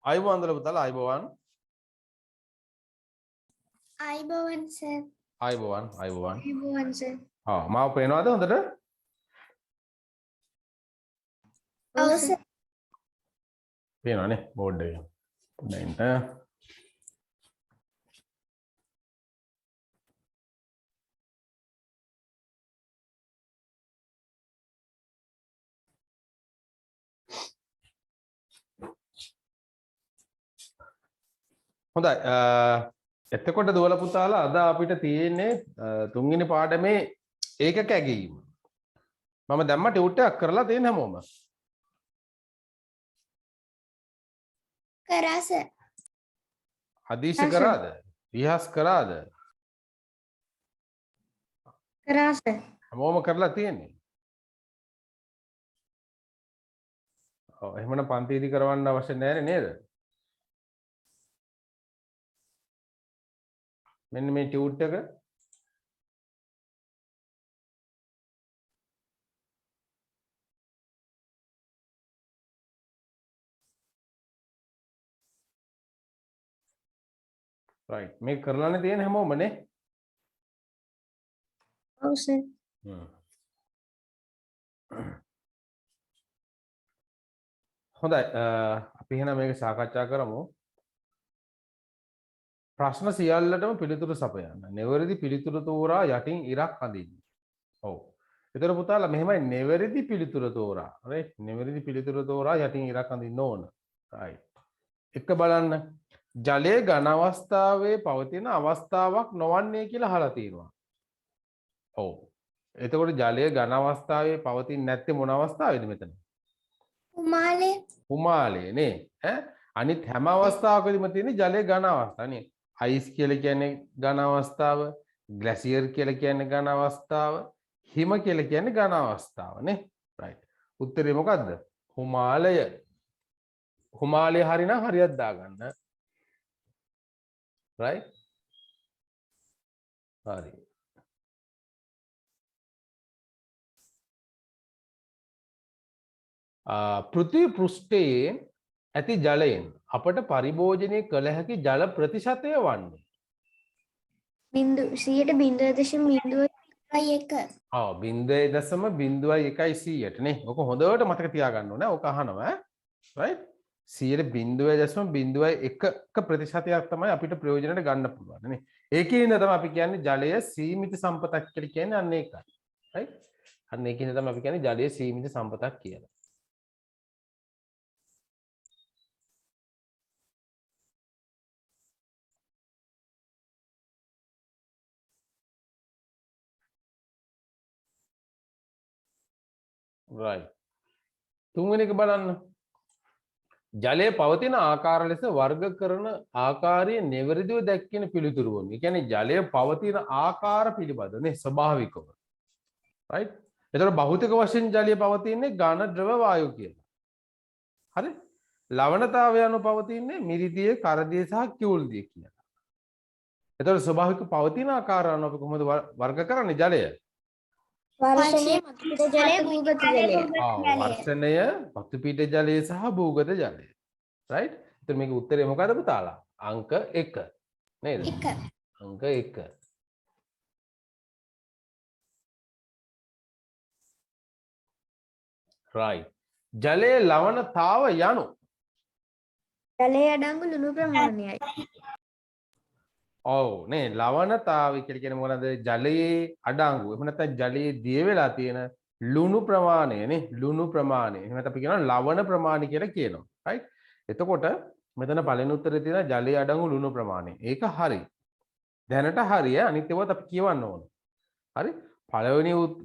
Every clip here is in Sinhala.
අයිබෝන් දල පුතාලා අයිබෝන් අයිබෝවන් සර්. අයිබෝන් අයිබෝන් අයිබෝවන් සර්. මාව පේනවද හොඳට? ඔව් සර්. පේනවනේ බෝඩ් එකේ. පොඩ්ඩක් හොඳයි එතකොට දුවල පුතාලා අද අපිට තියෙන්නේ තුන්වෙනි පාඩමේ ඒකක ඇගීම. මම දැම්ම ටියුට් එකක් කරලා තියෙන හැමෝම. කරා සර්. හදිසි කරාද? රිහස් කරාද? කරා සර්. හැමෝම කරලා තියෙන්නේ. ඔව් එහෙමනම් පන්තිදී කරවන්න අවශ්‍ය නැහැ නේද? මෙන්න මේ ටියුට් එක රයිට් මේක කරලානේ තියෙන හැමෝම නේ ඔව් සර්. හොඳයි අපි එහෙනම් මේක සාකච්ඡා කරමු ප්‍රශ්න සියල්ලටම පිළිතුරු සපයන්න. නිවැරදි පිළිතුරු තෝරා යටින් ඉරක් අඳින්න. ඔව්. ඒතර පුතාලා මෙහෙමයි නිවැරදි පිළිතුරු තෝරා. රයිට්. නිවැරදි පිළිතුරු තෝරා යටින් ඉරක් අඳින්න ඕන. රයිට්. එක බලන්න. ජලයේ ඝන අවස්ථාවේ පවතින අවස්ථාවක් නොවන්නේ කියලා අහලා තියෙනවා. ඔව්. එතකොට ජලයේ ඝන අවස්ථාවේ පවතින්නේ නැත්තේ මොන අවස්ථාවේද මෙතන? කුමාලේ. කුමාලේ නේ. ඈ අනිත් හැම අවස්ථාවකදීම තියෙන ජලයේ ඝන අවස්ථා නේ. අයිස් කියලා කියන්නේ ඝන අවස්ථාව, ග්ලැසියර් කියලා කියන්නේ ඝන අවස්ථාව, හිම කියලා කියන්නේ ඝන අවස්ථාව නේ. රයිට්. උත්තරේ මොකද්ද? කුමාලය. කුමාලය හරිනම් හරියක් දාගන්න. රයිට්. හරි. පෘථිවි පෘෂ්ඨයේ ඇති ජලයෙන් අපට පරිභෝජනය කළ හැකි ජල ප්‍රතිශතය වන්නේ 0.001. ආ 0.01% නේ. ඔක හොඳට මතක තියාගන්න ඕනේ. ඔක අහනවා. රයිට්. 0.01% ප්‍රතිශතයක් තමයි අපිට ප්‍රයෝජනට ගන්න පුළුවන් නේ. ඒකේින්ද තමයි අපි කියන්නේ ජලය සීමිත සම්පතක් කියලා කියන්නේ අන්න ඒකයි. රයිට්. අන්න ඒකේින්ද තමයි අපි කියන්නේ ජලය සීමිත සම්පතක් කියලා. right තුන්වෙනි එක බලන්න ජලයේ පවතින ආකාර ලෙස වර්ග කරන ආකාරයේ නිවැරදිව දැක්කින පිළිතුරු වුණා. ඒ කියන්නේ ජලයේ පවතින ආකාර පිළිබඳ නේ ස්වභාවිකව. right එතකොට භෞතික වශයෙන් ජලයේ පවතින්නේ ඝන ද්‍රව වායු කියලා. හරි? ලවණතාවය අනුව පවතින්නේ මිරිදිය, කරදිය සහ කිවුල්දිය කියලා. එතකොට ස්වභාවික පවතින ආකාර අනුව අපි කොහොමද වර්ග කරන්නේ ජලය? වර්ෂණය, මතුපිට ජලය, භූගත ජලය. වර්ෂණය, මතුපිට ජලය සහ භූගත ජලය. right? එතකොට මේකේ උත්තරේ මොකද පුතාලා? අංක 1 නේද? 1. අංක 1. right. ජලයේ ලවණතාව යනු ජලයේ අඩංගු ලුණු ප්‍රමාණයයි. ඔව් නේ ලවණතාවය කියලා කියන්නේ මොකනද? ජලයේ අඩංගු. එහෙම නැත්නම් ජලයේ දිය වෙලා තියෙන ලුණු ප්‍රමාණය නේ ලුණු ප්‍රමාණය. එහෙම නැත්නම් අපි කියනවා ලවණ ප්‍රමාණය කියලා කියනවා. right? එතකොට මෙතන පළවෙනි උත්තරේ තියෙන ජලයේ අඩංගු ලුණු ප්‍රමාණය. ඒක හරි. දැනට හරිය. අනිත් ඒවාත් අපි කියවන්න ඕන. හරි?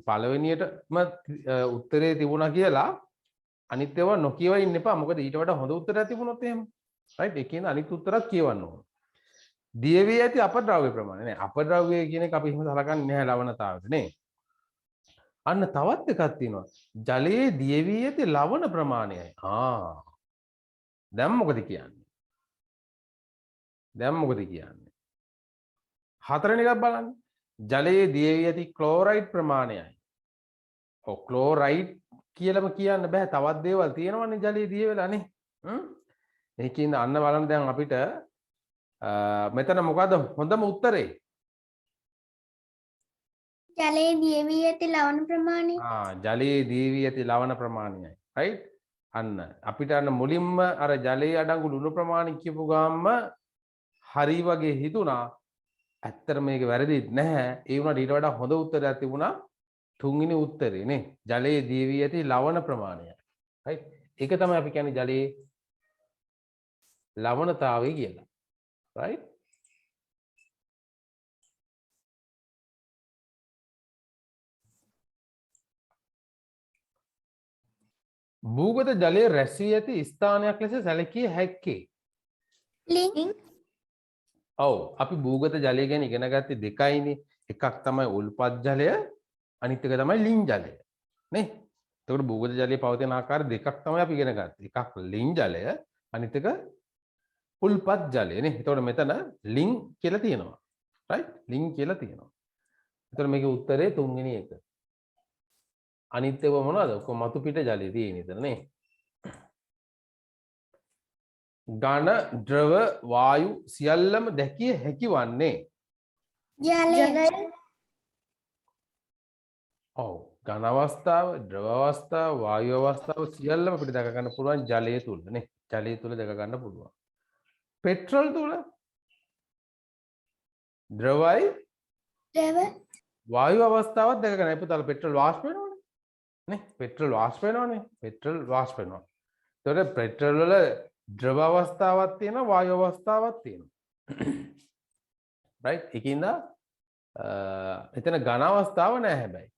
පළවෙනියටම උත්තරේ තිබුණා කියලා අනිත් ඒවා නොකියව ඉන්න එපා. මොකද ඊට වඩා හොඳ උත්තරයක් තිබුණොත් එහෙම. right? ඒ කියන්නේ අනිත් උත්තරත් කියවන්න ඕන. දිය වී ඇති අපද්‍රව්‍ය ප්‍රමාණය නේ අපද්‍රව්‍ය කියන එක අපි එහෙම සලකන්නේ නැහැ ලවණතාවයට නේ අන්න තවත් එකක් තියෙනවා ජලයේ දිය වී ඇති ලවණ ප්‍රමාණයයි දැන් මොකද කියන්නේ හතරවෙනි එකක් බලන්න ජලයේ දිය වී ඇති ක්ලෝරයිඩ් ප්‍රමාණයයි ඔව් ක්ලෝරයිඩ් කියලාම කියන්න බෑ තවත් දේවල් තියෙනවනේ ජලයේ දිය වෙලා නේ ඒකින් අන්න බලන්න දැන් අපිට මෙතන මොකද්ද හොඳම උත්තරේ? ජලයේ දියවී ඇති ලවණ ප්‍රමාණය. ජලයේ දීවී ඇති ලවණ ප්‍රමාණයයි. රයිට්? අන්න අපිට අන්න මුලින්ම අර ජලයේ අඩංගු ලුණු ප්‍රමාණය කියපු ගාම්ම හරි වගේ හිතුණා. ඇත්තට මේක වැරදිත් නැහැ. ඒ වුණාට ඊට වඩා හොඳ උත්තරයක් තිබුණා තුන්වෙනි උත්තරේ නේ. ජලයේ දීවී ඇති ලවණ ප්‍රමාණය. රයිට්? ඒක තමයි අපි කියන්නේ ජලයේ ලවණතාවය කියලා. රයිට්? භූගත ජලයේ රැස්වී ඇති ස්ථානයක් ලෙස සැලකිය හැක්කේ. ලිං ඔව් අපි භූගත ජලය ගැන ඉගෙන ගත්තේ දෙකයිනේ. එකක් තමයි උල්පත් ජලය, අනිත් එක තමයි ලිං ජලය. නේ? එතකොට භූගත ජලයේ පවතින ආකාර දෙකක් තමයි අපි ඉගෙන ගත්තේ. එකක් ලිං ජලය, අනිත් එක උල්පත් ජලය නේ. එතකොට මෙතන ලිං කියලා තියෙනවා. රයිට්? ලිං කියලා තියෙනවා. එතකොට මේකේ උත්තරේ තුන්වෙනි එක. අනිත් ඒවා මොනවද? ඔක්කොම මතු පිට ජලයේ තියෙන ඉතන නේ. ඝන, ද්‍රව, වායු සියල්ලම දැකිය හැකි වන්නේ. ජලය ඔව්. ඝන අවස්ථාව, ද්‍රව අවස්ථාව, වායු අවස්ථාව සියල්ලම අපිට දැක ගන්න පුළුවන් ජලය තුල නේ. ජලය තුල දැක ගන්න පුළුවන්. පෙට්‍රල් තුල ද්‍රවයි ද්‍රව වායු අවස්ථාවත් දැක ගන්න. පුතාලා පෙට්‍රල් වාෂ්ප වෙනවනේ. නේ? පෙට්‍රල් වාෂ්ප වෙනවනේ. පෙට්‍රල් වාෂ්ප වෙනවා. ඒතකොට පෙට්‍රල් වල ද්‍රව අවස්ථාවක් තියෙනවා, වායු අවස්ථාවක් තියෙනවා. රයිට්? ඒකින්ද එතන ඝන අවස්ථාව නෑ හැබැයි.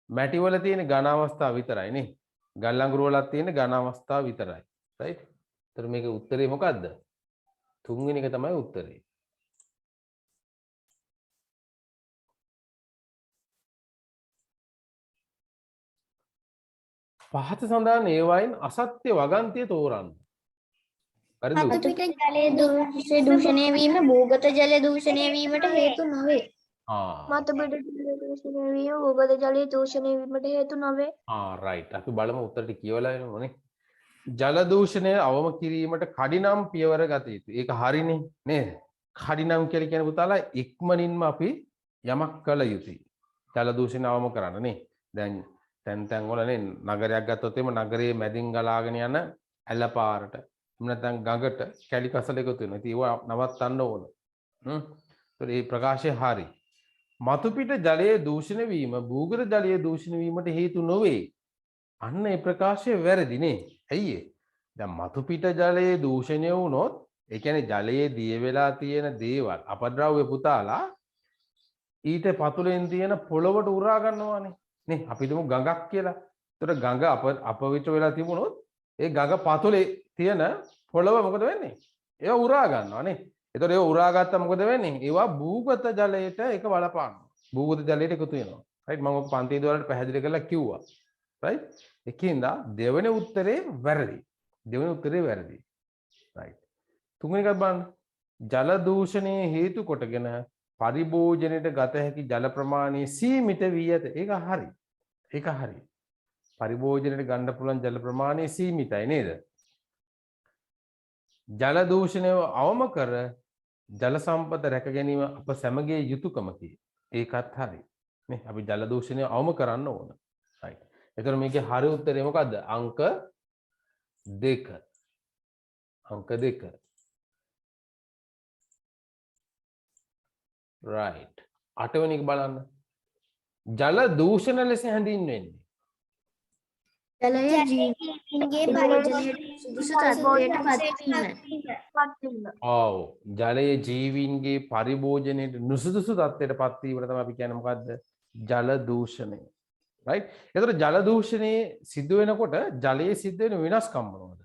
මැටි වල තියෙන ඝන අවස්ථාව විතරයි නේ. ගල් අඟුරු වලත් තියෙන ඝන අවස්ථාව විතරයි. රයිට්? ඒතර මේකේ උත්තරේ මොකද්ද? තුන්වෙනි එක තමයි උත්තරේ. පහත සඳහන් ඒවායින් අසත්‍ය වගන්තිය තෝරන්න. හරිද? මතු පිට ජලයේ දූෂණය වීම භූගත ජලය දූෂණය වීමට හේතු නොවේ. මතු පිට ජලය දූෂණය වීම භූගත ජලය දූෂණය වීමට හේතු නොවේ. රයිට්. අපි බලමු උත්තරට කියවලා එමුනේ. ජල දූෂණය අවම කිරීමට කඩිනම් පියවර ගත යුතුයි. ඒක හරිනේ නේද? කඩිනම් කියලා කියන පුතාලා ඉක්මනින්ම අපි යමක් කළ යුතුයි. ජල දූෂණය අවම කරන්න නේ. දැන් තැන් වල නේ නගරයක් ගත්තොත් එimhe නගරයේ මැදින් ගලාගෙන යන ඇල පාරට එහෙම නැත්නම් ගඟට කැලි කසල එකතු වෙනවා. ඉතින් ඒවා නවත්තන්න ඕන. ඒතකොට මේ ප්‍රකාශය හරි. මතු පිට ජලයේ දූෂණය වීම භූගත ජලයේ දූෂණය වීමට හේතු නොවේ. අන්න ඒ ප්‍රකාශය වැරදි නේ. ඇයි ඒ? දැන් මතු පිට ජලයේ දූෂණය වුණොත් ඒ කියන්නේ ජලයේ දිය වෙලා තියෙන දේවල් අපද්‍රව්‍ය පුතාලා ඊට පතුලෙන් තියෙන පොළවට උරා ගන්නවානේ. නේ අපි හිතමු ගඟක් කියලා. ඒතර ගඟ අපවිත්‍ර වෙලා තිබුණොත් ඒ ගඟ පතුලේ තියෙන පොළව මොකද වෙන්නේ? ඒවා උරා ගන්නවා නේ. ඒතර ඒවා උරා ගත්තා මොකද වෙන්නේ? ඒවා භූගත ජලයට ඒක බලපානවා. භූගත ජලයට එකතු වෙනවා. රයිට්? මම ඔක පන්ති දවල්ට පැහැදිලි කරලා කිව්වා. රයිට්? ඒකින්ද දෙවෙනි උත්තරේ වැරදි. දෙවෙනි උත්තරේ වැරදි. රයිට්. තුන්වෙනි එක බලන්න. ජල දූෂණයේ හේතු කොටගෙන පරිභෝජනයට ගත හැකි ජල ප්‍රමාණය සීමිත වී ඇත. ඒක හරි. ඒක හරි. පරිභෝජනයට ගන්න පුළුවන් ජල ප්‍රමාණය සීමිතයි නේද? ජල දූෂණය අවම කර ජල සම්පත රැක ගැනීම අප සැමගේ යුතුයකමකි. ඒකත් හරි. නේ අපි ජල දූෂණය අවම කරන්න ඕන. right. එතකොට මේකේ හරි උත්තරේ මොකද්ද? අංක 2. අංක 2. right. 8 වෙනි එක බලන්න. ජල දූෂණ ලෙස හැඳින්වෙන්නේ ජලය ජීවීන්ගේ පරිභෝජනයට සුදුසු තත්ත්වයට පත්වීම. ඔව්. ජලයේ ජීවීන්ගේ පරිභෝජනයට නුසුදුසු තත්ත්වයට පත්වීමට තමයි අපි කියන්නේ මොකද්ද? ජල දූෂණය. right. එතකොට ජල දූෂණයේ සිදු වෙනකොට ජලයේ සිද්ධ වෙන වෙනස්කම් මොනවද?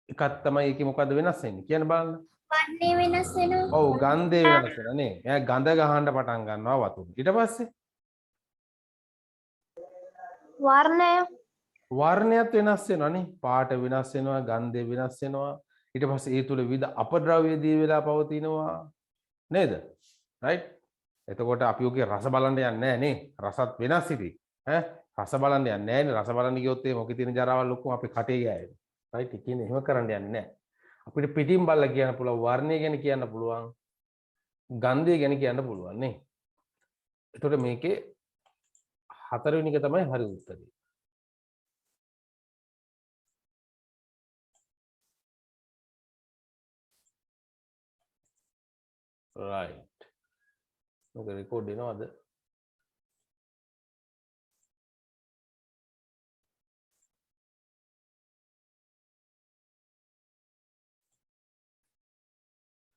එකක් තමයි ඒකේ මොකද්ද වෙනස් වෙන්නේ? කියන්න බලන්න. වන්නේ වෙනස් වෙනවා. ඔව් ගන්ධය වෙනස් වෙනවා නේ. එයා ගඳ ගහන්න පටන් ගන්නවා වතුර. ඊට පස්සේ වර්ණයත් වෙනස් වෙනවා නේ. පාට වෙනස් වෙනවා, ගන්ධය වෙනස් වෙනවා. ඊට පස්සේ ඒ තුල විවිධ අපද්‍රව්‍ය දී වෙලා පවතිනවා. නේද? right? එතකොට අපි ඔකේ රස බලන්න යන්නේ නැහැ නේ. රසත් වෙනස් ඉතින්. රස බලන්න යන්නේ නැහැ නේ. රස බලන්න ගියොත් ඒ මොකේ තියෙන ජරාවල් ඔක්කොම අපේ කටේ ගෑවෙන. රයිට් ඒ කියන්නේ එහෙම කරන්න යන්නේ නැහැ. අපිට පිටින් බලලා කියන්න පුළුවන් වර්ණය ගැන කියන්න පුළුවන් ගන්ධය ගැන කියන්න පුළුවන් නේ. එතකොට මේකේ හතරවෙනි එක තමයි හරි උත්තරේ. right. මේක රෙකෝඩ් වෙනවද?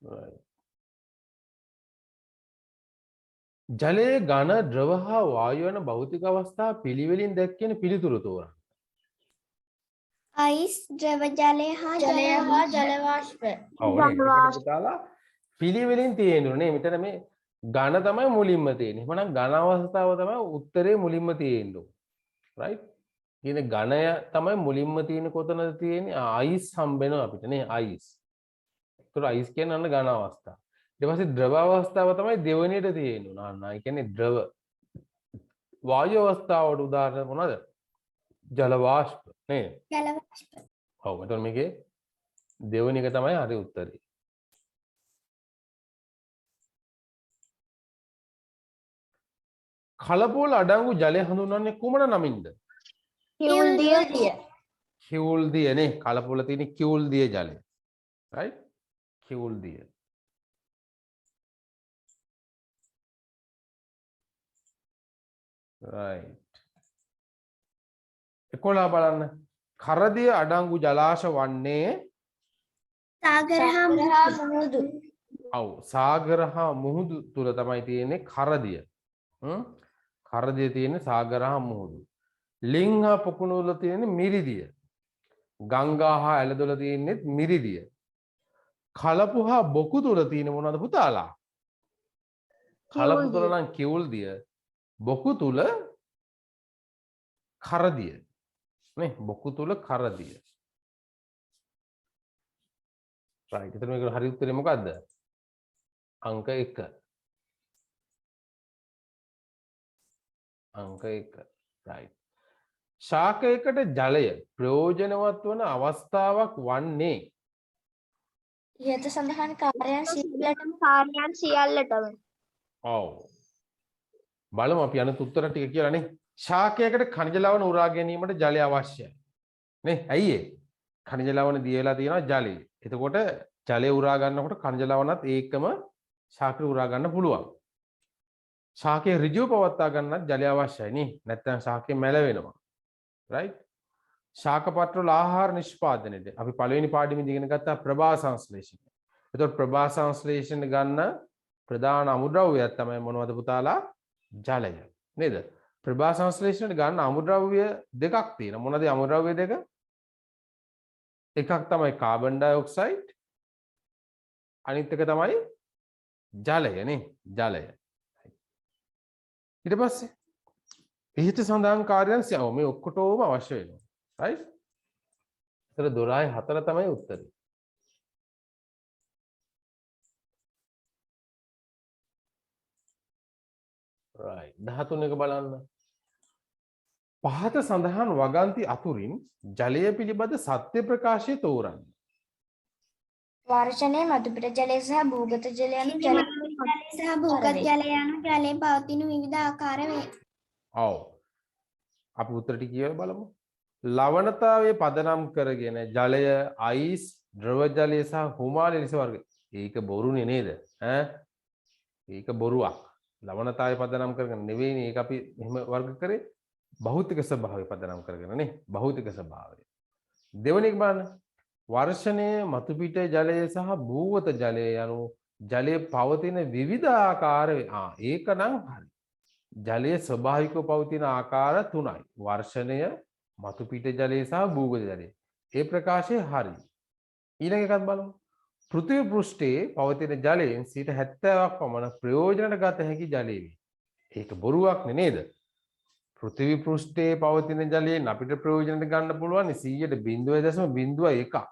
right. ජලයේ ඝන ද්‍රව හා වායු යන භෞතික අවස්ථා පිළිවෙලින් දැක්වෙන පිළිතුරු තෝරන්න. අයිස් ද්‍රව ජලය හා ජල වාෂ්ප. ඔව් නේ. ඒකට පුතාලා පිළිවෙලින් තියෙන්නේ නේ. මෙතන මේ ඝන තමයි මුලින්ම තියෙන්නේ. එහෙනම් ඝන අවස්ථාව තමයි උත්තරේ මුලින්ම තියෙන්නේ. right? කියන්නේ ඝනය තමයි මුලින්ම තියෙන්නේ කොතනද තියෙන්නේ? අයිස් හම්බ වෙනවා අපිට නේ අයිස්. ඒතර අයිස් කියන්නේ අන්න ඝන අවස්ථාව. ඊට පස්සේ ද්‍රව අවස්ථාව තමයි දෙවෙනියට තියෙන්නේ. නාන්න ඒ කියන්නේ ද්‍රව. වායු අවස්ථාවට උදාහරණ මොනවද? ජල වාෂ්ප නේ. ජල වාෂ්ප. ඔව් එතකොට මේකේ දෙවෙනි එක තමයි හරි උත්තරේ. කලපුවල අඩංගු ජලය හඳුන්වන්නේ කුමන නමින්ද? කිවුල් දිය. කිවුල් දිය නේ. කලපුවල තියෙන කිවුල් දිය ජලය. right? කිවුල් දිය. right. 11 බලන්න. කරදිය අඩංගු ජලාශ වන්නේ සාගර හා මුහුදු. ඔව් සාගර හා මුහුදු තුල තමයි තියෙන්නේ කරදිය. කරදිය තියෙන්නේ සාගර හා මුහුදු. ලිං හා පොකුණු වල තියෙන්නේ මිරිදිය. ගංගා හා ඇලදොල තියෙන්නේ මිරිදිය. කලපු හා බොකු තුල තියෙන්නේ මොනවද පුතාලා? කලපු තුල නම් කිවුල් දිය. බොකු තුල කරදිය. නේ බොකු තුල කරදිය. right. එතන මේක හරි උත්තරේ මොකද්ද? අංක 1. අංක 1. right. ශාකයකට ජලය ප්‍රයෝජනවත් වන අවස්ථාවක් වන්නේ ඉහත සඳහන් කාර්යයන් සියල්ලටම. ඔව්. බලමු අපි අනිත් උත්තර ටික කියලා නේ. ශාකයකට khනිජ ලවණ උරා ගැනීමට ජලය අවශ්‍යයි. නේ? ඇයි ඒ? khනිජ ලවණ දියලා තියෙනවා ජලයේ. එතකොට ජලය උරා ගන්නකොට khනිජ ලවණත් ඒකම ශාකය උරා ගන්න පුළුවන්. ශාකය ඍජුව පවත්වා ගන්නත් ජලය අවශ්‍යයි නේ. නැත්නම් ශාකය මැලවෙනවා. right? ශාක පත්‍රවල ආහාර නිෂ්පාදනයේද අපි පළවෙනි පාඩමේදී ඉගෙන ගත්තා ප්‍රභා සංශ්ලේෂණය. එතකොට ප්‍රභා සංශ්ලේෂණ ගන්න ප්‍රධාන අමුද්‍රව්‍යයක් තමයි මොනවද පුතාලා? ජලය. නේද? ප්‍රභා සංශ්ලේෂණයට ගන්න අමුද්‍රව්‍ය දෙකක් තියෙනවා. මොනවද අමුද්‍රව්‍ය දෙක? එකක් තමයි කාබන් ඩයොක්සයිඩ්. අනිත් එක තමයි ජලය නේ. ජලය. ඊට පස්සේ ඉහත සඳහන් කාර්යයන් සියල්ල මේ ඔක්කොටම අවශ්‍ය වෙනවා. right? ඒතර 12 4 තමයි උත්තරේ. right. 13 එක බලන්න. පහත සඳහන් වගන්ති අතුරින් ජලය පිළිබඳ සත්‍ය ප්‍රකාශය තෝරන්න. වර්ෂණයේ මතුපිට ජලය සහ භූගත ජලය යනු ජලයේ පවතින විවිධ ආකාර වේ. ඔව්. අපි උත්තර ටික කියලා බලමු. ලවණතාවයේ පදනම් කරගෙන ජලය අයිස් ද්‍රව ජලය සහ හුමාලි ලෙස වර්ග. ඒක බොරුනේ නේද? ඈ ඒක බොරුවක්. ලවණතාවයේ පදනම් කරගෙන නෙවෙයිනේ ඒක අපි එහෙම වර්ග කරේ. භෞතික ස්වභාවය පදනම් කරගෙන නේ. භෞතික ස්වභාවය. දෙවෙනි එක බලන්න. වර්ෂණයේ මතුපිට ජලය සහ භූගත ජලය යනු ජලයේ පවතින විවිධ ආකාර ඒක නම් හරි. ජලයේ ස්වභාවිකව පවතින ආකාර 3යි. වර්ෂණය, මතුපිට ජලය සහ භූගත ජලය. ඒ ප්‍රකාශය හරි. ඊළඟ එකත් බලමු. පෘථිවි පෘෂ්ඨයේ පවතින ජලයෙන් 70ක් පමණ ප්‍රයෝජනට ගත හැකි ජලය වේ. ඒක බොරුවක් නේද? පෘථිවි පෘෂ්ඨයේ පවතින ජලයෙන් අපිට ප්‍රයෝජනට ගන්න පුළුවන් 0.01.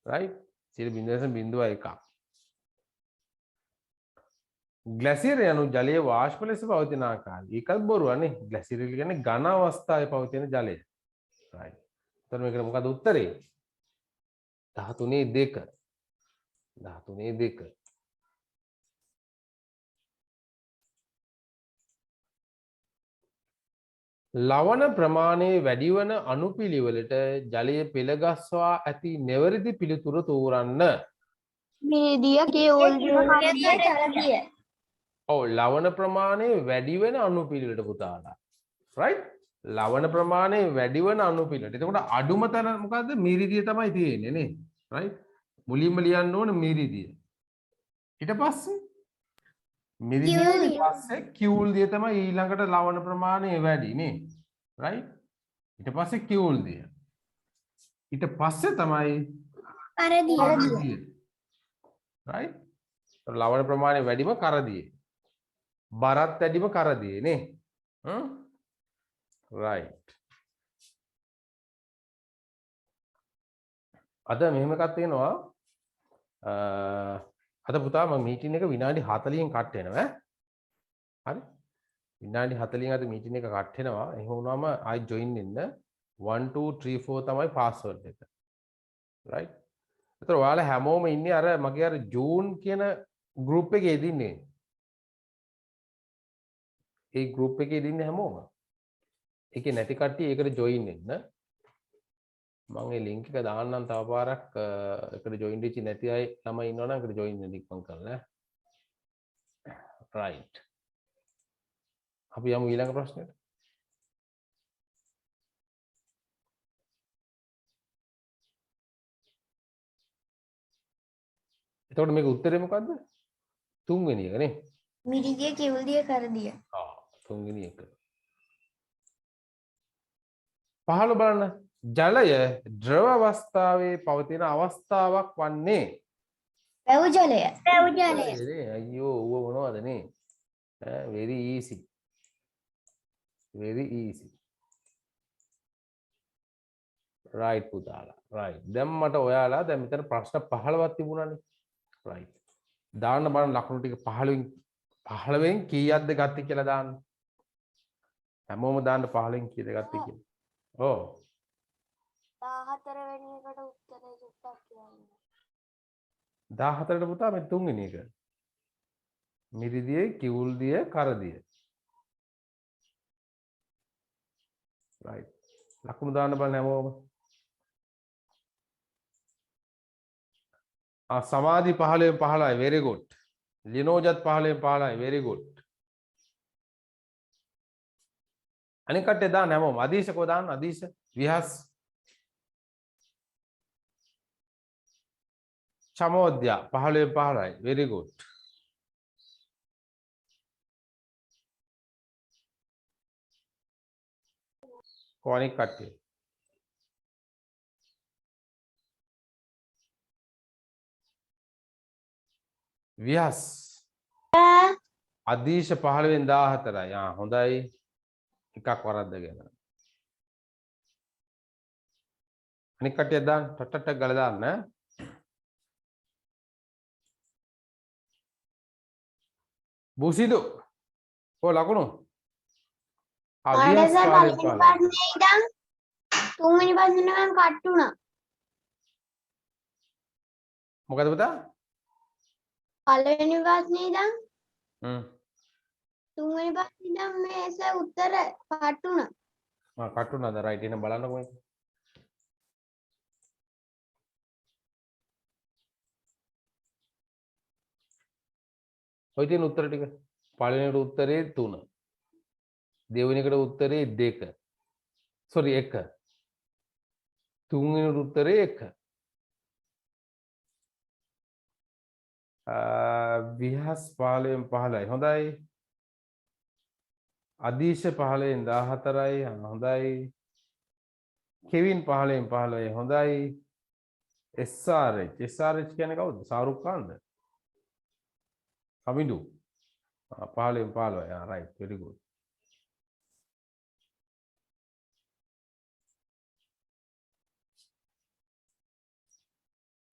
right? 0.01. ග්ලැසියර් යනු ජලයේ වාෂ්ප ලෙස පවතින ආකාරය. ඒකත් බොරුවනේ. ග්ලැසියර් කියන්නේ ඝන අවස්ථාවේ පවතින ජලය. right. එතකොට මේකට මොකද උත්තරේ? 13.2. 13.2. ලවණ ප්‍රමාණයේ වැඩි වන අණුපිළිවෙලට ජලය පෙළගස්වා ඇති නිවැරදි පිළිතුර තෝරන්න. මිරිදිය කියෝල්දිය කරදිය. ඔව් ලවණ ප්‍රමාණය වැඩි වෙන අණුපිළිවෙලට පුතාලා. right? ලවණ ප්‍රමාණය වැඩි වෙන අණුපිළිවෙලට. එතකොට අඩුම තැන මොකද්ද? මිරිදිය තමයි තියෙන්නේ නේ. right? මුලින්ම ලියන්න ඕන මිරිදිය. ඊට පස්සේ මිරිදිය පස්සේ කියූල් දිය තමයි ඊළඟට ලවණ ප්‍රමාණය වැඩි නේ. right? ඊට පස්සේ කියූල් දිය. ඊට පස්සේ තමයි කරදිය. right? ලවණ ප්‍රමාණය වැඩිම කරදිය. බරත් වැඩිම කරදිය නේ. right. අද මෙහෙම එකක් තියෙනවා. අද පුතා මම මීටින් එක විනාඩි 40න් කට් වෙනවා ඈ. හරි? විනාඩි 40න් අද මීටින් එක කට් වෙනවා. එහෙම වුණාම ආයි ජොයින් වෙන්න 1 2 3 4 තමයි පාස්වර්ඩ් එක. right? ඒතර ඔයාලා හැමෝම ඉන්නේ අර මගේ අර ජූන් කියන ගෲප් එකේ ඉදින්නේ. ඒ ගෲප් එකේ ඉදින්නේ හැමෝම. ඒකේ නැති කට්ටිය ඒකට ජොයින් වෙන්න. මම ඒ ලින්ක් එක දාන්නම් තව පාරක් එකට ජොයින් වෙච්ච නැති අය ළමයි ඉන්නවනම් එකට ජොයින් වෙන්න ඉක්මන් කරලා. right. අපි යමු ඊළඟ ප්‍රශ්නෙට. එතකොට මේක උත්තරේ මොකද්ද? තුන්වෙනි එක නේ. මිරිදිය කියෝල්දිය කරදිය. තුන්වෙනි එක. පහළ බලන්න. ජලය ද්‍රව අවස්ථාවේ පවතින අවස්ථාවක් වන්නේ වැව් ජලය. අයියෝ ඌව මොනවද නේ? very easy. very easy. right පුතාලා. right. දැන් මට ඔයාලා දැන් මෙතන ප්‍රශ්න 15ක් තිබුණානේ. right. දාන්න බලන්න ලකුණු ටික 15න් කීයක්ද ගත්තේ කියලා දාන්න. හැමෝම දාන්න 15න් කීයද ගත්තේ කියලා. ඔව්. 14 වෙනි එකට උත්තරේ සුට්ටක් කියන්න. 14ට පුතා මේ තුන්වෙනි එක. මිරිදිය, කිවුල්දිය, කරදිය. right. ලකුණු දාන්න බලන්න හැමෝම. සමාධි 15න් 15යි very good. ලිනෝජත් 15න් 15යි very good. අනික කට්ටිය දාන්න හැමෝම. අදීශ කෝ දාන්න අදීශ විහස් චමෝද්‍ය 15න් 15යි very good. කෝ අනික කට්ටිය විහස් අදීශ 15න් 14යි. හොඳයි. එකක් වරද්දගෙන. අනික කට්ටිය දාන්න ටටට ගාලා දාන්න. බුසිදු කො ලකුණු? අවිහස් 15න් 15යි. තුන්වෙනි ප්‍රශ්නේ නම් කට් වුණා. මොකද පුතා? පළවෙනි ප්‍රශ්නේ ඉඳන් තුන්වෙනි ප්‍රශ්නේ ඉඳන් මේස උත්තර කට් වුණා. කට් වුණාද? රයිට් එහෙනම් බලන්නකො මේක. ඔය තියෙන උත්තර ටික. පළවෙනිට උත්තරේ 3. දෙවෙනිකට උත්තරේ 2. sorry 1. තුන්වෙනිට උත්තරේ 1. විහස් 15න් 15යි. හොඳයි. අදීශ 15න් 14යි. හොඳයි. කෙවින් 15න් 15යි. හොඳයි. SRH කියන්නේ කවුද? ශාරුක් ඛාන්ද? කමිඳු 15න් 15යි. right very good.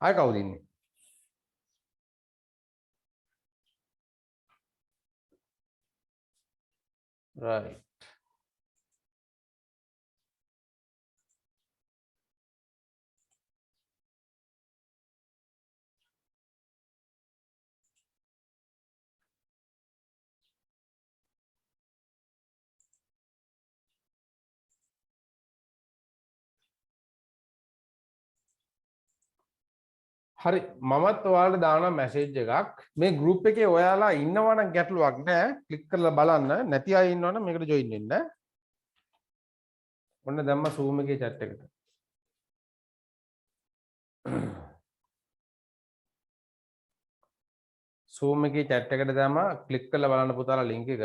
ආය කවුද ඉන්නේ? right. හරි මමත් ඔයාලට දාන මැසේජ් එකක් මේ ගෲප් එකේ ඔයාලා ඉන්නවා නම් ගැටලුවක් නැහැ ක්ලික් කරලා බලන්න නැති අය ඉන්නවනම් මේකට ජොයින් වෙන්න ඔන්න දැම්ම Zoom එකේ chat එකට Zoom එකේ chat එකට දැම්ම ක්ලික් කරලා බලන්න පුතාලා link එක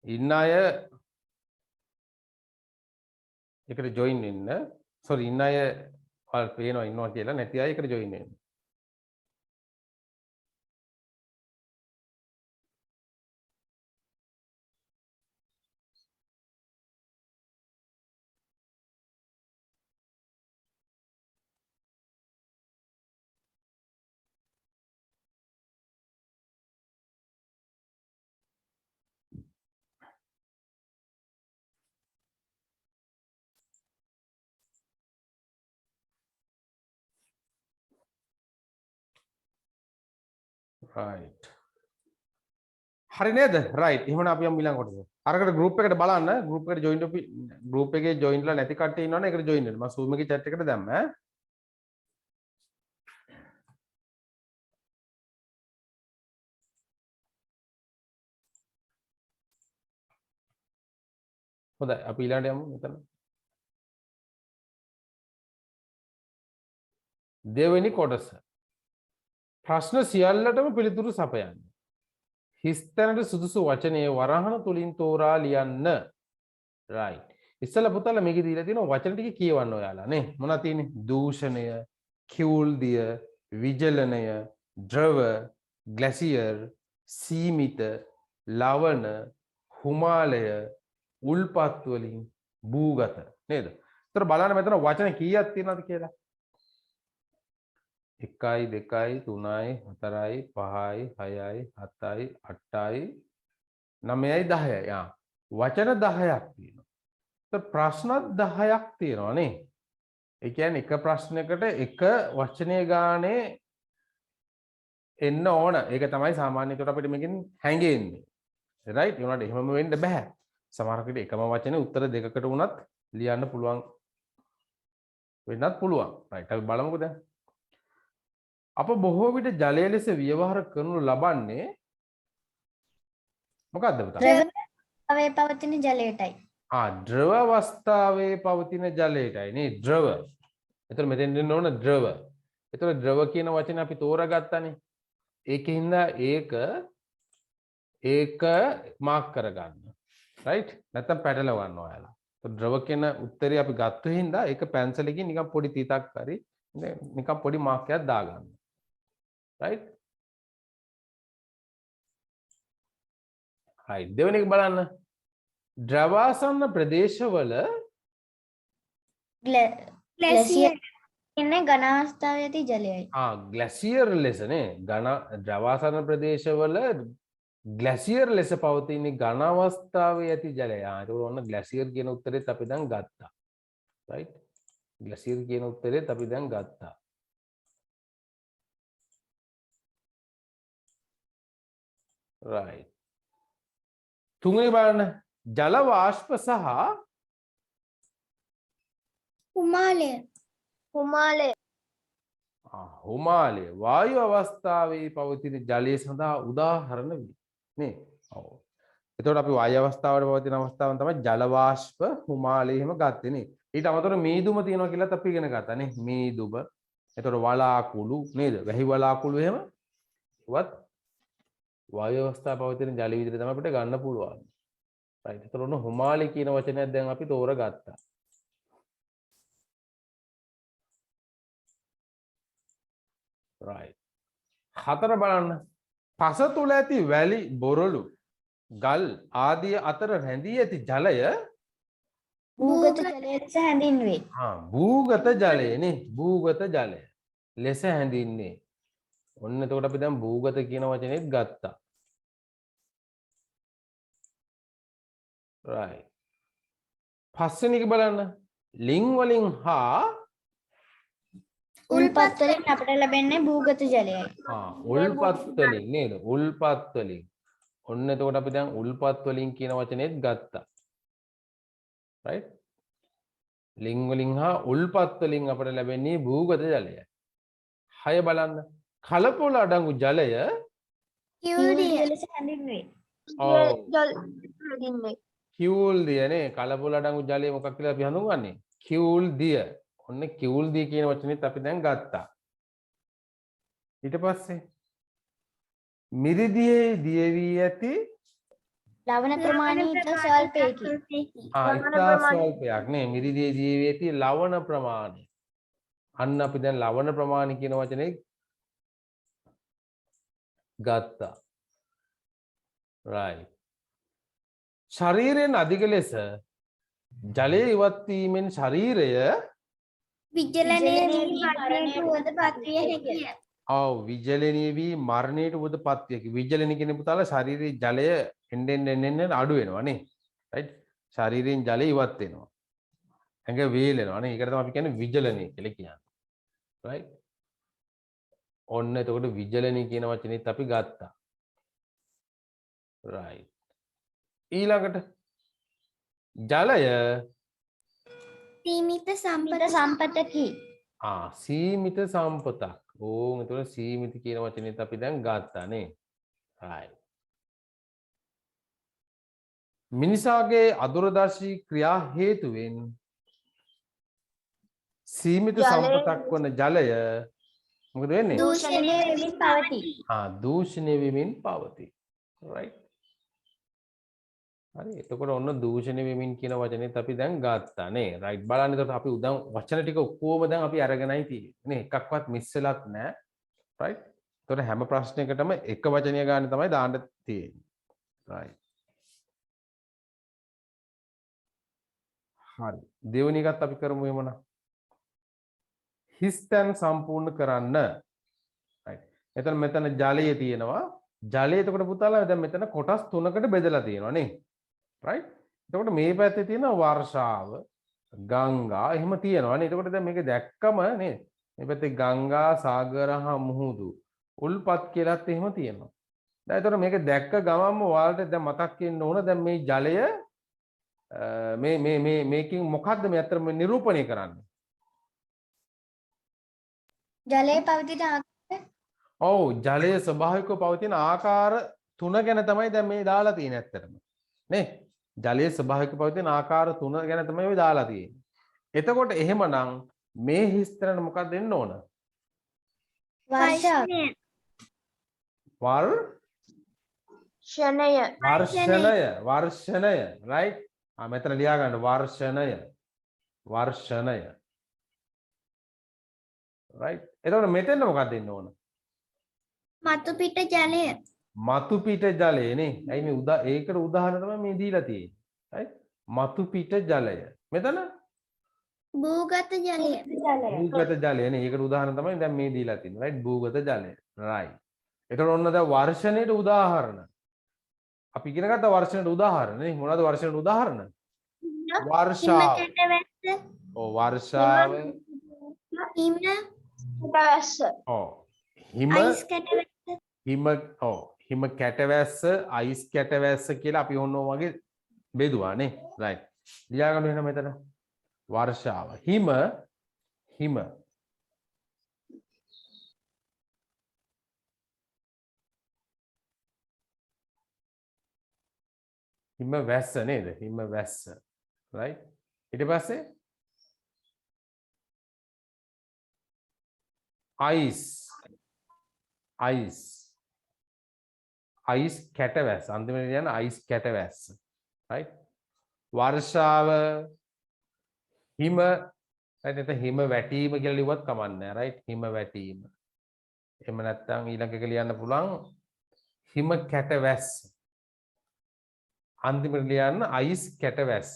ඉන්න අය එකට ජොයින් වෙන්න sorry ඉන්න අය ඔයාලා පේනවා ඉන්නවා කියලා නැති අය එකට ජොයින් වෙන්න right හරි නේද right එහෙනම් අපි යමු ඊළඟ කොටස අරකට group එකට බලන්න group එකට join group එකේ join ලා නැති කට්ටිය ඉන්නවනේ ඒකට join වෙන්න මම Zoom එකේ chat එකට දැම්ම හොඳයි අපි ඊළඟට යමු මෙතන දෙවෙනි කොටස ප්‍රශ්න සියල්ලටම පිළිතුරු සපයන්න හිස්තැනට සුදුසු වචනයේ වරහන තුලින් තෝරා ලියන්න right ඉස්සලා පුතාලා මේකේ දීලා තියෙනවා වචන ටික කියවන්න ඔයාලා නේ මොනවද තියෙන්නේ දූෂණය කිවුල් දිය විජලනය ද්‍රව ග්ලැසියර් සීමිත ලවණ හිමාලය උල්පත් වලින් භූගත නේද? ඒතර බලන්න මෙතන වචන කීයක් තියෙනවද කියලා. 1යි 2යි 3යි 4යි 5යි 6යි 7යි 8යි 9යි 10යි. වචන 10ක් තියෙනවා. ඒතර ප්‍රශ්නත් 10ක් තියෙනවා නේ. ඒ කියන්නේ එක ප්‍රශ්නයකට එක වචනය ගානේ එන්න ඕන. ඒක තමයි සාමාන්‍යයෙන් අපිට මේකෙන් හැංගෙන්නේ. right? ඒ උනාට එහෙමම වෙන්න බෑ. සමහරකට එකම වචනේ උත්තර දෙකකට වුණත් ලියන්න පුළුවන් වෙන්නත් පුළුවන්. right. අපි බලමුකෝ දැන්. අප බොහෝ විට ජලය ලෙස ව්‍යවහාර කරනු ලබන්නේ මොකක්ද පුතා? ද්‍රවයේ පවතින ජලයටයි. ද්‍රව අවස්ථාවේ පවතින ජලයටයි නේ ද්‍රව. එතකොට මෙතෙන් දෙන්න ඕන ද්‍රව. එතකොට ද්‍රව කියන වචනේ අපි තෝරාගත්තානේ. ඒකින්ද ඒක මාක් කරගන්න. right? නැත්තම් පැටලව ගන්න ඔයාලා. එතකොට ද්‍රව කියන උත්තරේ අපි ගත්ත හින්දා ඒක පැන්සලකින් නිකන් පොඩි තීතක් හරි නිකන් පොඩි මාක් එකක් දාගන්න. right? right. දෙවෙනි එක බලන්න. ද්‍රවාසන්න ප්‍රදේශවල ග්ලැසියර් ඉන්නේ ඝන අවස්ථාවේ ඇති ජලයයි. ග්ලැසියර් ලෙසනේ ඝන ද්‍රවාසන්න ප්‍රදේශවල ග්ලැසියර් ලෙස පවතින ඝන අවස්ථාවේ ඇති ජලය. ඒක ඔන්න ග්ලැසියර් කියන උත්තරෙත් අපි දැන් ගත්තා. right? ග්ලැසියර් කියන උත්තරෙත් අපි දැන් ගත්තා. right. තුන්වෙනි බලන්න ජල වාෂ්ප සහ හිමාලය වායු අවස්ථාවේ පවතින ජලය සඳහා උදාහරණ වේ නේ. ඔව්. එතකොට අපි වායු අවස්ථාවල පවතින අවස්ථාවන් තමයි ජල වාෂ්ප හිමාලය එහෙම ගත්තේ නේ. ඊට අමතරව මීදුම තියෙනවා කියලා අපි ඉගෙන ගත්තා නේ. මීදුම. එතකොට වලාකුළු නේද? වැහි වලාකුළු එහෙම වත් වායු අවස්ථාව පවතින ජල විදිහට තමයි අපිට ගන්න පුළුවන්. right. එතකොට ඔන්න හිමාලය කියන වචනයක් දැන් අපි තෝරගත්තා. right. 4 බලන්න. පස තුල ඇති වැලි බොරළු ගල් ආදී අතර රැඳී ඇති ජලය භූගත ජලය ලෙස හැඳින්වේ. භූගත ජලය නේ. භූගත ජලය ලෙස හැඳින්වේ. ඔන්න එතකොට අපි දැන් භූගත කියන වචනේත් ගත්තා. right. පස්වෙනි එක බලන්න. ලිං වලින් හා උල්පත් වලින් අපට ලැබෙන්නේ භූගත ජලයයි. උල්පත් වලින් නේද? උල්පත් වලින්. ඔන්න එතකොට අපි දැන් උල්පත් වලින් කියන වචනේත් ගත්තා. right? ලිං වලින් හා උල්පත් වලින් අපට ලැබෙන්නේ භූගත ජලයයි. 6 බලන්න. කලපොළ අඩංගු ජලය කියුල්දිය ලෙස හැඳින්වේ. කියූල් දියනේ. කලපොළ අඩංගු ජලය මොකක් කියලා අපි හඳුන්වන්නේ? කියූල් දිය. ඔන්න කියූල් දිය කියන වචනේත් අපි දැන් ගත්තා. ඊට පස්සේ මිරිදියේ දිය වී ඇති ලවණ ප්‍රමාණය ඉතා ස්වල්පයකි. ඉතා ස්වල්පයක් නේ. මිරිදියේ දිය වී ඇති ලවණ ප්‍රමාණය. අන්න අපි දැන් ලවණ ප්‍රමාණය කියන වචනේ ගත්තා. right. ශරීරයෙන් අධික ලෙස ජලය ඉවත් වීමෙන් ශරීරය විජලනය වී මරණයට උවද පත්විය හැකිය. ඔව් විජලනීය වී මරණයට උවද පත්විය හැකිය. විජලනීය කියන පුතාලා ශරීරයේ ජලය එන්න අඩු වෙනවා නේ. right. ශරීරයෙන් ජලය ඉවත් වෙනවා. ඇඟ වේලෙනවා නේ. ඒකට තමයි අපි කියන්නේ විජලනීය කියලා කියන්නේ. right. ඔන්න එතකොට විජලනීය කියන වචනේත් අපි ගත්තා. right. ඊළඟට ජලය සීමිත සම්පතකි. සීමිත සම්පතක්. ඕන් එතකොට සීමිත කියන වචනේත් අපි දැන් ගත්තා නේ. right. මිනිසාගේ අදුරදර්ශී ක්‍රියා හේතුවෙන් සීමිත සම්පතක් වන ජලය මොකද වෙන්නේ? දූෂණය වෙමින් පවතී. දූෂණය වෙමින් පවතී. right. හරි. එතකොට ඔන්න දූෂණය වෙමින් කියන වචනේත් අපි දැන් ගත්තා නේ. right. බලන්න එතකොට අපි උදන් වචන ටික ඔක්කොම දැන් අපි අරගෙනයි තියෙන්නේ නේ. එකක්වත් මිස් වෙලත් නැහැ. right. එතකොට හැම ප්‍රශ්නයකටම එක වචනය ගන්න තමයි දාන්න තියෙන්නේ. right. හරි. දෙවෙනි එකත් අපි කරමු එමනම්. හිස්තැන් සම්පූර්ණ කරන්න. right. එතන මෙතන ජලය තියෙනවා. ජලය එතකොට පුතාලා දැන් මෙතන කොටස් 3කට බෙදලා තියෙනවා නේ. right. එතකොට මේ පැත්තේ තියෙන වර්ෂාව, ගංගා එහෙම තියෙනවා නේ. එතකොට දැන් මේක දැක්කම නේ මේ පැත්තේ ගංගා, සාගර හා මුහුදු, උල්පත් කියලාත් එහෙම තියෙනවා. දැන් එතකොට මේක දැක්ක ගමන්ම ඔයාලට දැන් මතක් වෙන්න ඕන දැන් මේ ජලය මේකෙන් මොකද්ද මේ අතර නිරූපණය කරන්නේ? ජලයේ පවතින ආකාරය. ඔව් ජලය ස්වභාවිකව පවතින ආකාර 3 ගැන තමයි දැන් මේ දාලා තියෙන්නේ ඇත්තටම. නේ? ජලයේ ස්වභාවිකව පවතින ආකාර 3 ගැන තමයි මේ දාලා තියෙන්නේ. එතකොට එහෙමනම් මේ හිස්තැනට මොකක්ද දෙන්න ඕන? වර්ෂාව. වර්ෂණය. right. මෙතන ලියා ගන්න වර්ෂණය. right. එතකොට මෙතෙන්ද මොකක්ද දෙන්න ඕන? මතු පිට ජලය. මතු පිට ජලය නේ. ඇයි මේ ඒකට උදාහරණ තමයි මේ දීලා තියෙන්නේ. right. මතු පිට ජලය. මෙතන භූගත ජලය. භූගත ජලය නේ. ඒකට උදාහරණ තමයි දැන් මේ දීලා තියෙන්නේ. right. භූගත ජලය. right. එතකොට ඔන්න දැන් වර්ෂණයට උදාහරණ. අපි ඉගෙන ගත්ත වර්ෂණයට උදාහරණ නේ. මොනවද වර්ෂණයට උදාහරණ? වර්ෂාව. වර්ෂාව. හිම කැටවැස්ස. හිම කැටවැස්ස, අයිස් කැටවැස්ස කියලා අපි ඔන්න වගේ බෙදුවා නේ. right. ලියා ගන්න වෙන මෙතන. වර්ෂාව. හිම වැස්ස නේද? හිම වැස්ස. right. ඊට පස්සේ අයිස් කැටවැස්ස. අන්තිමට කියන අයිස් කැටවැස්ස. right. වර්ෂාව හිම right. එතන හිම වැටීම කියලා ලිව්වත් කමක් නැහැ. right. හිම වැටීම. එහෙම නැත්නම් ඊළඟ එක ලියන්න පුළුවන් හිම කැටවැස්ස. අන්තිමට ලියන්න අයිස් කැටවැස්ස.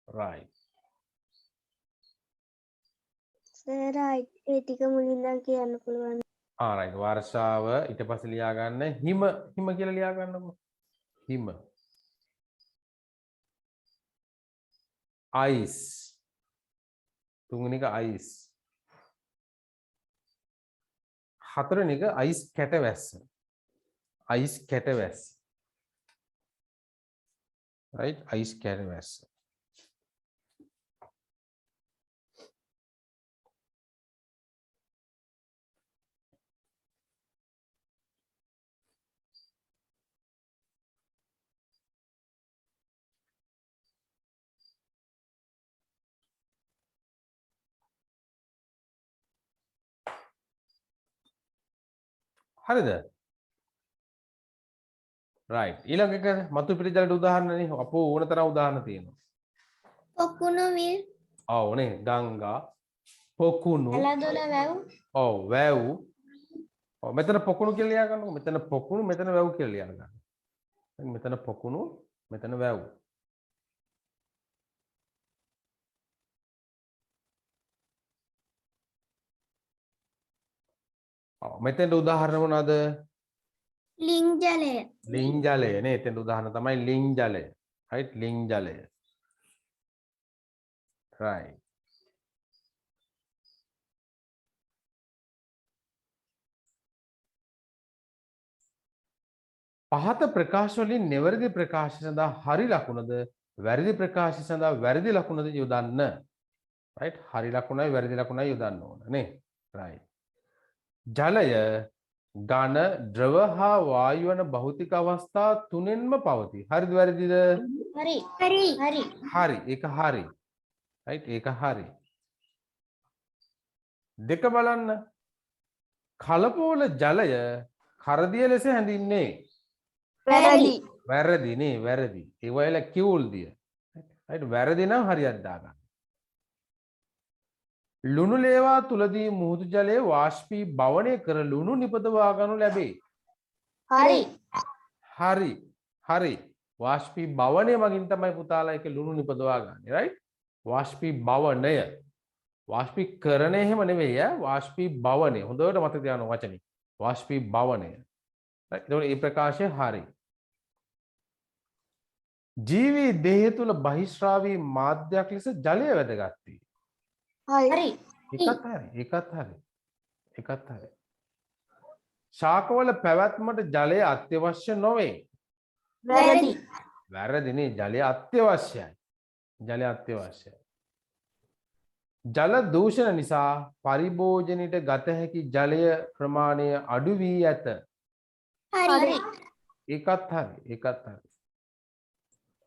right. right ඒ ටික මුලින් ඉඳන් කියන්න පුළුවන්. right වර්ෂාව ඊට පස්සේ ලියා ගන්න හිම කියලා ලියා ගන්නකො. හිම. ice. තුන්වෙනි එක ice. හතරවෙනි එක ice කැටවැස්ස. ice කැටවැස්ස. right ice කැටවැස්ස. හරිද? right ඊළඟ එක මතු පිට ජලයට උදාහරණනේ අපෝ ඕන තරම් උදාහරණ තියෙනවා. පොකුණු විල් ඔව් නේ ගංගා පොකුණු ඇලදොල වැව් ඔව් වැව් ඔව් මෙතන පොකුණු කියලා ලියා ගන්නකො මෙතන පොකුණු මෙතන වැව් කියලා ලියා ගන්න. මෙතන පොකුණු මෙතන වැව්. ඔව් මෙතෙන්ට උදාහරණ මොනවාද? ලිං ජලය ලිං ජලය නේ එතෙන්ට උදාහරණ තමයි ලිං ජලය. right ලිං ජලය. right පහත ප්‍රකාශ වලින් නිවැරදි ප්‍රකාශ සඳහා හරි ලකුණද වැරදි ප්‍රකාශ සඳහා වැරදි ලකුණද යොදන්න. right හරි ලකුණයි වැරදි ලකුණයි යොදන්න ඕන නේ. right ජලය ඝන ද්‍රව හා වායු වන භෞතික අවස්ථා තුනෙන්ම පවතී. හරිද වැරදිද? හරි හරි ඒක හරි. right ඒක හරි. දෙක බලන්න. කලපෝල ජලය කරදිය ලෙස හැඳින්නේ. වැරදි වැරදි නේ වැරදි. ඒ වල කිවුල් දිය. right වැරදි නම් හරියක් දාගන්න. ලුණු ලේවා තුලදී මුහුදු ජලයේ වාෂ්පී භවනය කර ලුණු නිපදවා ගනු ලැබේ. හරි හරි වාෂ්පී භවනය මගින් තමයි පුතාලා ඒක ලුණු නිපදවා ගන්නේ. right වාෂ්පී භවනය වාෂ්පී කරණය එහෙම නෙවෙයි ඈ වාෂ්පී භවනය. හොඳට මතක තියාගන්න වචනේ. වාෂ්පී භවනය. right ඒතකොට මේ ප්‍රකාශය හරි. ජීවී දේහය තුල බහිශ්‍රාවී මාධ්‍යයක් ලෙස ජලය වැදගත් වේ. හරි ඒකත් හරි. ශාකවල පැවැත්මට ජලය අත්‍යවශ්‍ය නොවේ. වැරදි නේ ජලය අත්‍යවශ්‍යයි. ජල දූෂණ නිසා පරිභෝජනයට ගත හැකි ජලය ප්‍රමාණය අඩු වී ඇත. හරි ඒකත් හරි.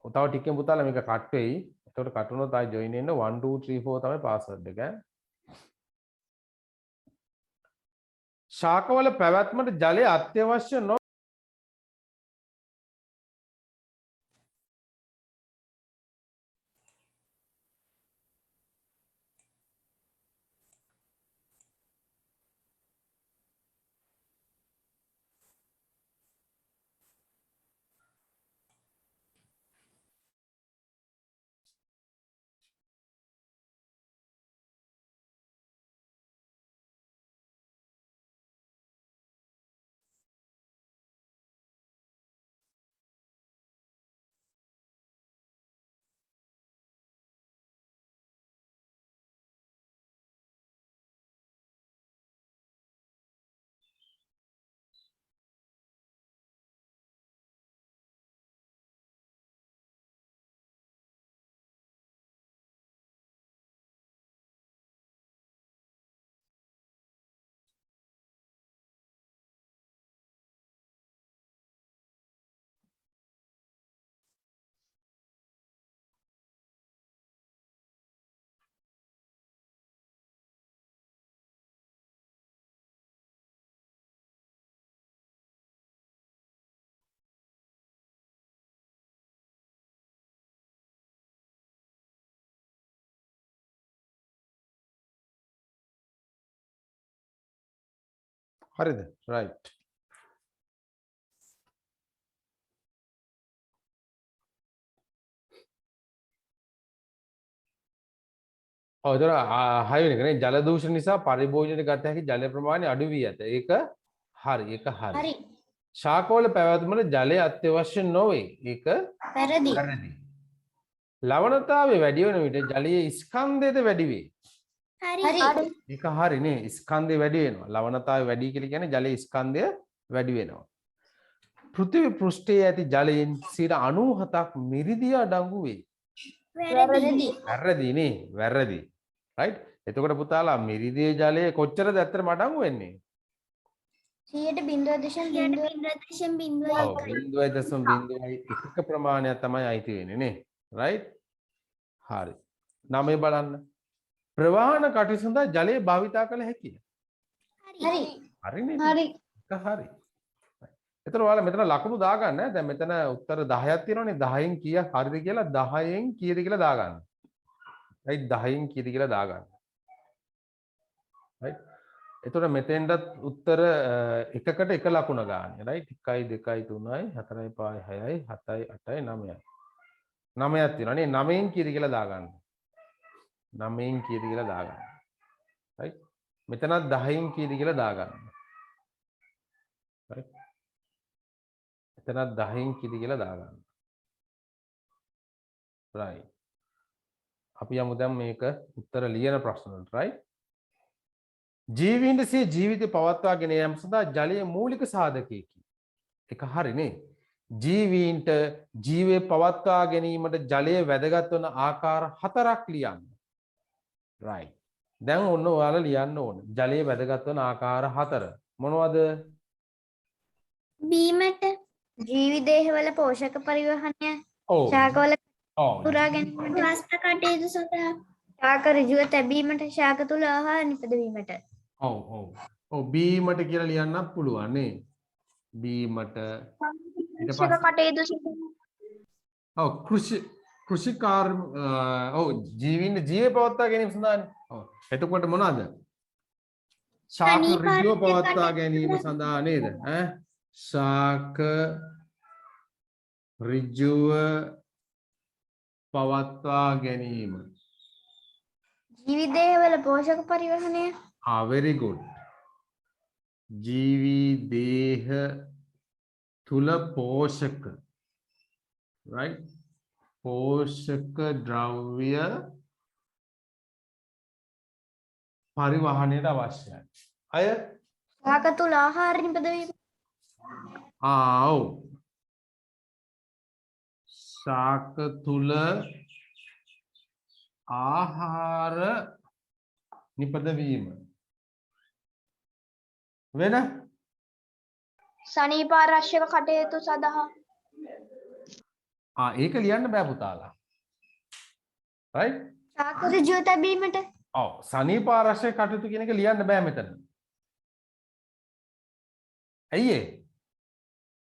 තව ටිකෙන් පුතාලා මේක කට් වෙයි. එතකොට කට් වුණොත් ආයි ජොයින් වෙන්න 1 2 3 4 තමයි පාස්වර්ඩ් එක. ශාකවල පැවැත්මට ජලය අත්‍යවශ්‍ය නො හරිද? right. ඔව් ඒතර 6 වෙනි එක නේ ජල දූෂණ නිසා පරිභෝජනයට ගත හැකි ජල ප්‍රමාණය අඩු වී ඇත. ඒක හරි. ඒක හරි. හරි. ශාකවල පැවැත්මට ජලය අත්‍යවශ්‍ය නොවේ. ඒක වැරදි. වැරදි. ලවණතාවය වැඩි වෙන විට ජලයේ ස්කන්ධයද වැඩි වේ. හරි. ඒක හරිනේ. ස්කන්ධය වැඩි වෙනවා. ලවණතාවය වැඩි කියලා කියන්නේ ජලයේ ස්කන්ධය වැඩි වෙනවා. පෘථිවි පෘෂ්ඨයේ ඇති ජලයෙන් 97%ක් මිරිදිය අඩංගු වේ. වැරදි. වැරදි නේ. වැරදි. රයිට්. එතකොට පුතාලා මිරිදිය ජලය කොච්චරද ඇත්තටම අඩංගු වෙන්නේ? 100.0.0. ඔව් 0.01ක ප්‍රමාණයක් තමයි අයිති වෙන්නේ නේ. රයිට්. හරි. 9 බලන්න. ප්‍රවාහන කටයුතු සඳහා ජලය භාවිතා කළ හැකිය. හරි. හරිනේ. හරි. ඒක හරි. එතකොට ඔයාලා මෙතන ලකුණු දාගන්න. දැන් මෙතන උත්තර 10ක් තියෙනවනේ 10න් කීයක් හරිද කියලා 10න් කීයද කියලා දාගන්න. රයිට් 10න් කීයද කියලා දාගන්න. රයිට්. එතකොට මෙතෙන්ටත් උත්තර එකකට එක ලකුණ ගන්න. රයිට් 1 2 3යි 4යි 5යි 6යි 7යි 8යි 9යි. 9ක් තියෙනවනේ 9න් කීයද කියලා දාගන්න. 9න් කීයද කියලා දාගන්න. රයිට්. මෙතනත් 10න් කීයද කියලා දාගන්න. රයිට්. එතනත් 10න් කීයද කියලා දාගන්න. රයිට්. අපි යමු දැන් මේක උත්තර ලියන ප්‍රශ්න වලට. රයිට්. ජීවීන්ට සිය ජීවිතය පවත්වාගෙන යාම සඳහා ජලය මූලික සාධකයකි. ඒක හරිනේ. ජීවීන්ට ජීවය පවත්වා ගැනීමට ජලය වැදගත් වන ආකාර 4ක් ලියන්න. right. දැන් ඔන්න ඔයාලා ලියන්න ඕන. ජලය වැදගත් වන ආකාර 4 මොනවද? බීමට ජීවි දේහවල පෝෂක පරිවහනය ඔව්. ශාකවල ඔව්. පුරා ගැනීමට වාස්ත කටයුතු සඳහා ශාක ඍජුව තැබීමට ශාක තුල ආහාර නිපදවීමට. ඔව් ඔව්. ඔව් බීමට කියලා ලියන්නත් පුළුවන් නේ. බීමට ඊට පස්සේ කටයුතු සඳහා ඔව් කෘෂිකාර ඔව් ජීවීන් ජීවය පවත්වා ගැනීම සඳහානේ. ඔව්. එතකොට මොනවාද? ශාක ඍජුව පවත්වා ගැනීම සඳහා නේද? ඈ ශාක ඍජුව පවත්වා ගැනීම. ජීවි දේහවල පෝෂක පරිවහනය very good. ජීවි දේහ තුල පෝෂක right පෝෂක ද්‍රව්‍ය පරිවහනයට අවශ්‍යයි. අය ශාක තුල ආහාර නිපදවීම. ඔව්. ශාක තුල ආහාර නිපදවීම වෙන සනීපාරක්ෂක කටයුතු සඳහා ඒක ලියන්න බෑ පුතාලා. right ශාක ඍජුව තැබීමට. ඔව් සනීපාරක්ෂක කටයුතු කියන එක ලියන්න බෑ මෙතන. ඇයි ඒ?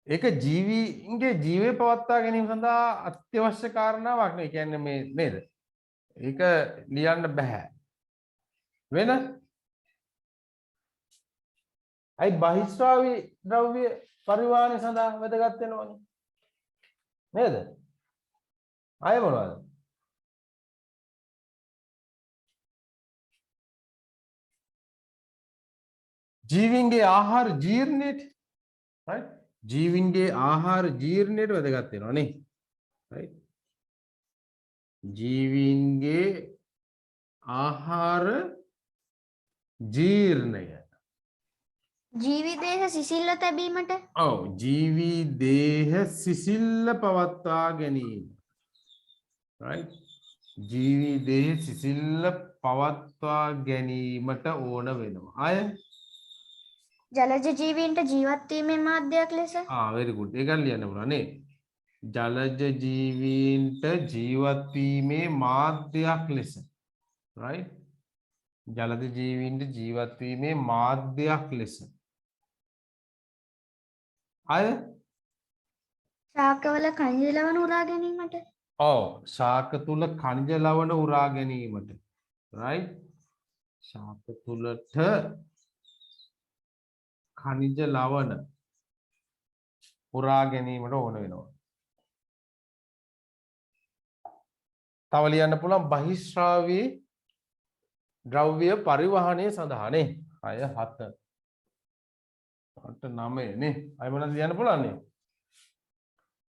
ඒක ජීවීන්ගේ ජීවය පවත්වා ගැනීම සඳහා අත්‍යවශ්‍ය කාරණාවක් නේ. කියන්නේ මේ නේද? ඒක ලියන්න බෑ. වෙන අයි බහිස්රාවී ද්‍රව්‍ය පරිවාහනය සඳහා වැදගත් වෙනවනේ. නේද? අය මොනවද? ජීවීන්ගේ ආහාර ජීර්ණයට right ජීවීන්ගේ ආහාර ජීර්ණයට වැදගත් වෙනවා නේ. right ජීවීන්ගේ ආහාර ජීර්ණය. ජීවි දේහ සිසිල්ව තැබීමට. ඔව් ජීවි දේහ සිසිල්ව පවත්වා ගැනීම. right ජීවි දේහ සිසිල්ව පවත්වා ගැනීමට ඕන වෙනවා. අය ජලජ ජීවීන්ට ජීවත් වීමේ මාධ්‍යයක් ලෙස. very good. ඒක ලියන්න පුළුවන් නේ. ජලජ ජීවීන්ට ජීවත් වීමේ මාධ්‍යයක් ලෙස. right ජලජ ජීවීන්ට ජීවත් වීමේ මාධ්‍යයක් ලෙස. අය ශාකවල khනිජ ලවණ උරා ගැනීමට. ඔව් ශාක තුල khනිජ ලවණ උරා ගැනීමට. right ශාක තුලට khනිජ ලවණ උරා ගැනීමට ඕන වෙනවා. තව ලියන්න පුළුවන් බහිස්රාවී ද්‍රව්‍ය පරිවහනය සඳහානේ 6 7 8 9 නේ අය මොනවද කියන්න පුළුවන් නේ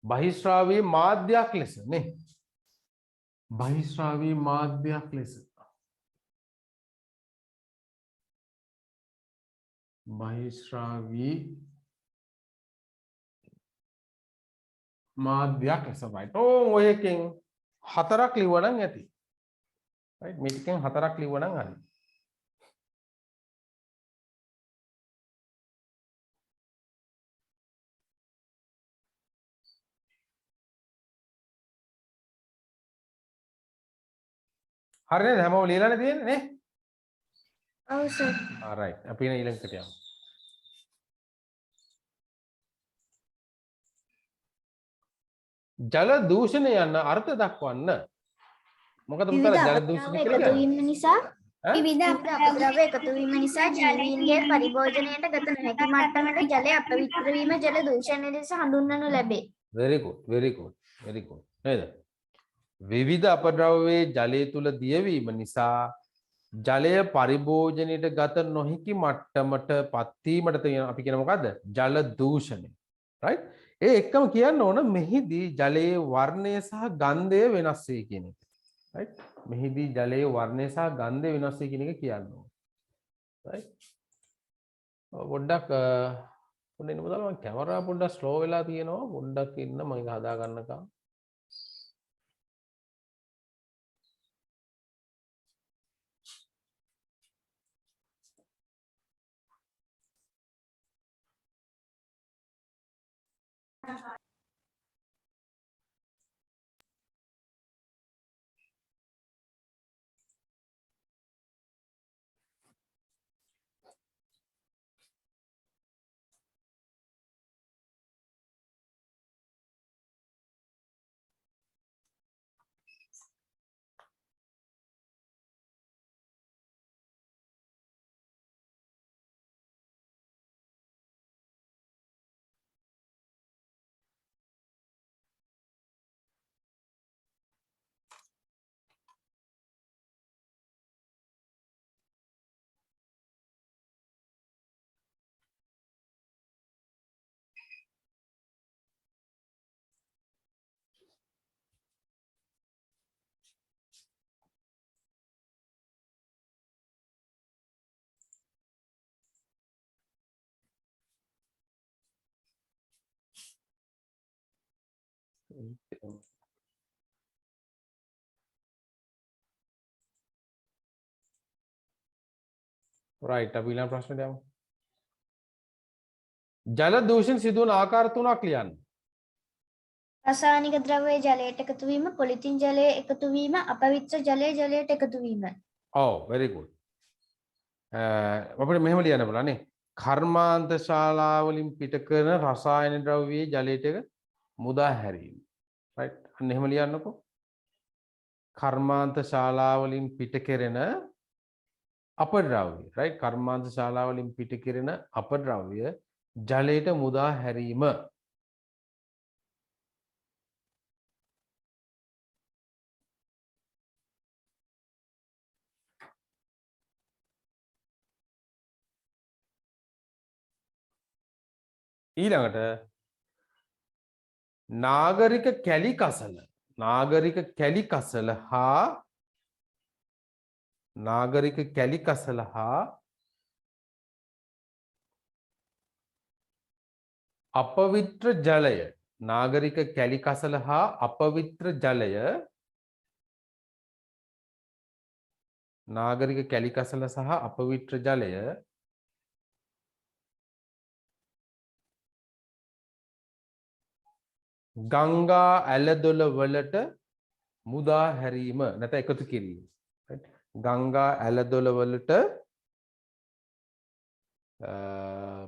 බහිස්රාවී මාධ්‍යයක් ලෙස නේ බහිස්රාවී මාධ්‍යයක් ලෙස බහිස්රාවී මාධ්‍යයක් ලෙස right ඔය එකෙන් 4ක් ලිව්වනම් ඇති right මේ ටිකෙන් 4ක් ලිව්වනම් හරි හරි නේද හැමෝම ලියලානේ තියෙන්නේ නේ ඔව් සර්. right අපි ඊළඟට යමු ජල දූෂණය යන අර්ථ දක්වන්න මොකද පුතලා ජල දූෂණය කියලා එකතු කියන්නේ වීම නිසා ඈ? විවිධ අපද්‍රව්‍ය එකතු වීම නිසා ජීවීන්ගේ පරිභෝජනයට ගත නොහැකි මට්ටමට ජලය අපවිත්‍ර වීම ජල දූෂණය ලෙස හඳුන්වනු ලැබේ. very good very good very good නේද විවිධ අපද්‍රව්‍යයේ ජලය තුල දියවීම නිසා ජලය පරිභෝජනයට ගත නොහැකි මට්ටමට පත් වීමට තියෙන අපි කියන මොකද්ද ජල දූෂණය right ඒ එක්කම කියන්න ඕන මෙහිදී ජලයේ වර්ණය සහ ගන්ධය වෙනස් වේ කියන එක right මෙහිදී ජලයේ වර්ණය සහ ගන්ධය වෙනස් වේ කියන එක කියන්න ඕන right පොඩ්ඩක් පොඩ්ඩක් ඉන්න බලන්න මම කැමරා පොඩ්ඩක් ස්ලෝ වෙලා තියෙනවා පොඩ්ඩක් ඉන්න මම ඒක හදා ගන්නකම් right අපි ඊළඟ ප්‍රශ්නෙට යමු ජල දූෂණ සිදුවන ආකාර තුනක් ලියන්න රසායනික ද්‍රව්‍ය ජලයට එකතු වීම, පොලිතින් ජලය එකතු වීම, අපවිත්‍ර ජලය ජලයට එකතු වීම. ඔව් very good අපිට මෙහෙම ලියන්න බලන්න නේ කර්මාන්ත ශාලාවලින් පිට කරන රසායන ද්‍රව්‍යයේ ජලයට මුදා හැරීම right අන්න එහෙම ලියන්නකෝ කර්මාන්ත ශාලාවලින් පිට කෙරෙන අපද්‍රව්‍ය right කර්මාන්ත ශාලාවලින් පිට කෙරෙන අපද්‍රව්‍ය ජලයට මුදා හැරීම ඊළඟට නාගරික කැලි කසල නාගරික කැලි කසල හා නාගරික කැලි කසල හා අපවිත්‍ර ජලය නාගරික කැලි කසල හා අපවිත්‍ර ජලය නාගරික කැලි කසල සහ අපවිත්‍ර ජලය ගංගා ඇලදොල වලට මුදා හැරීම නැත්නම් එකතු කිරීම right ගංගා ඇලදොල වලට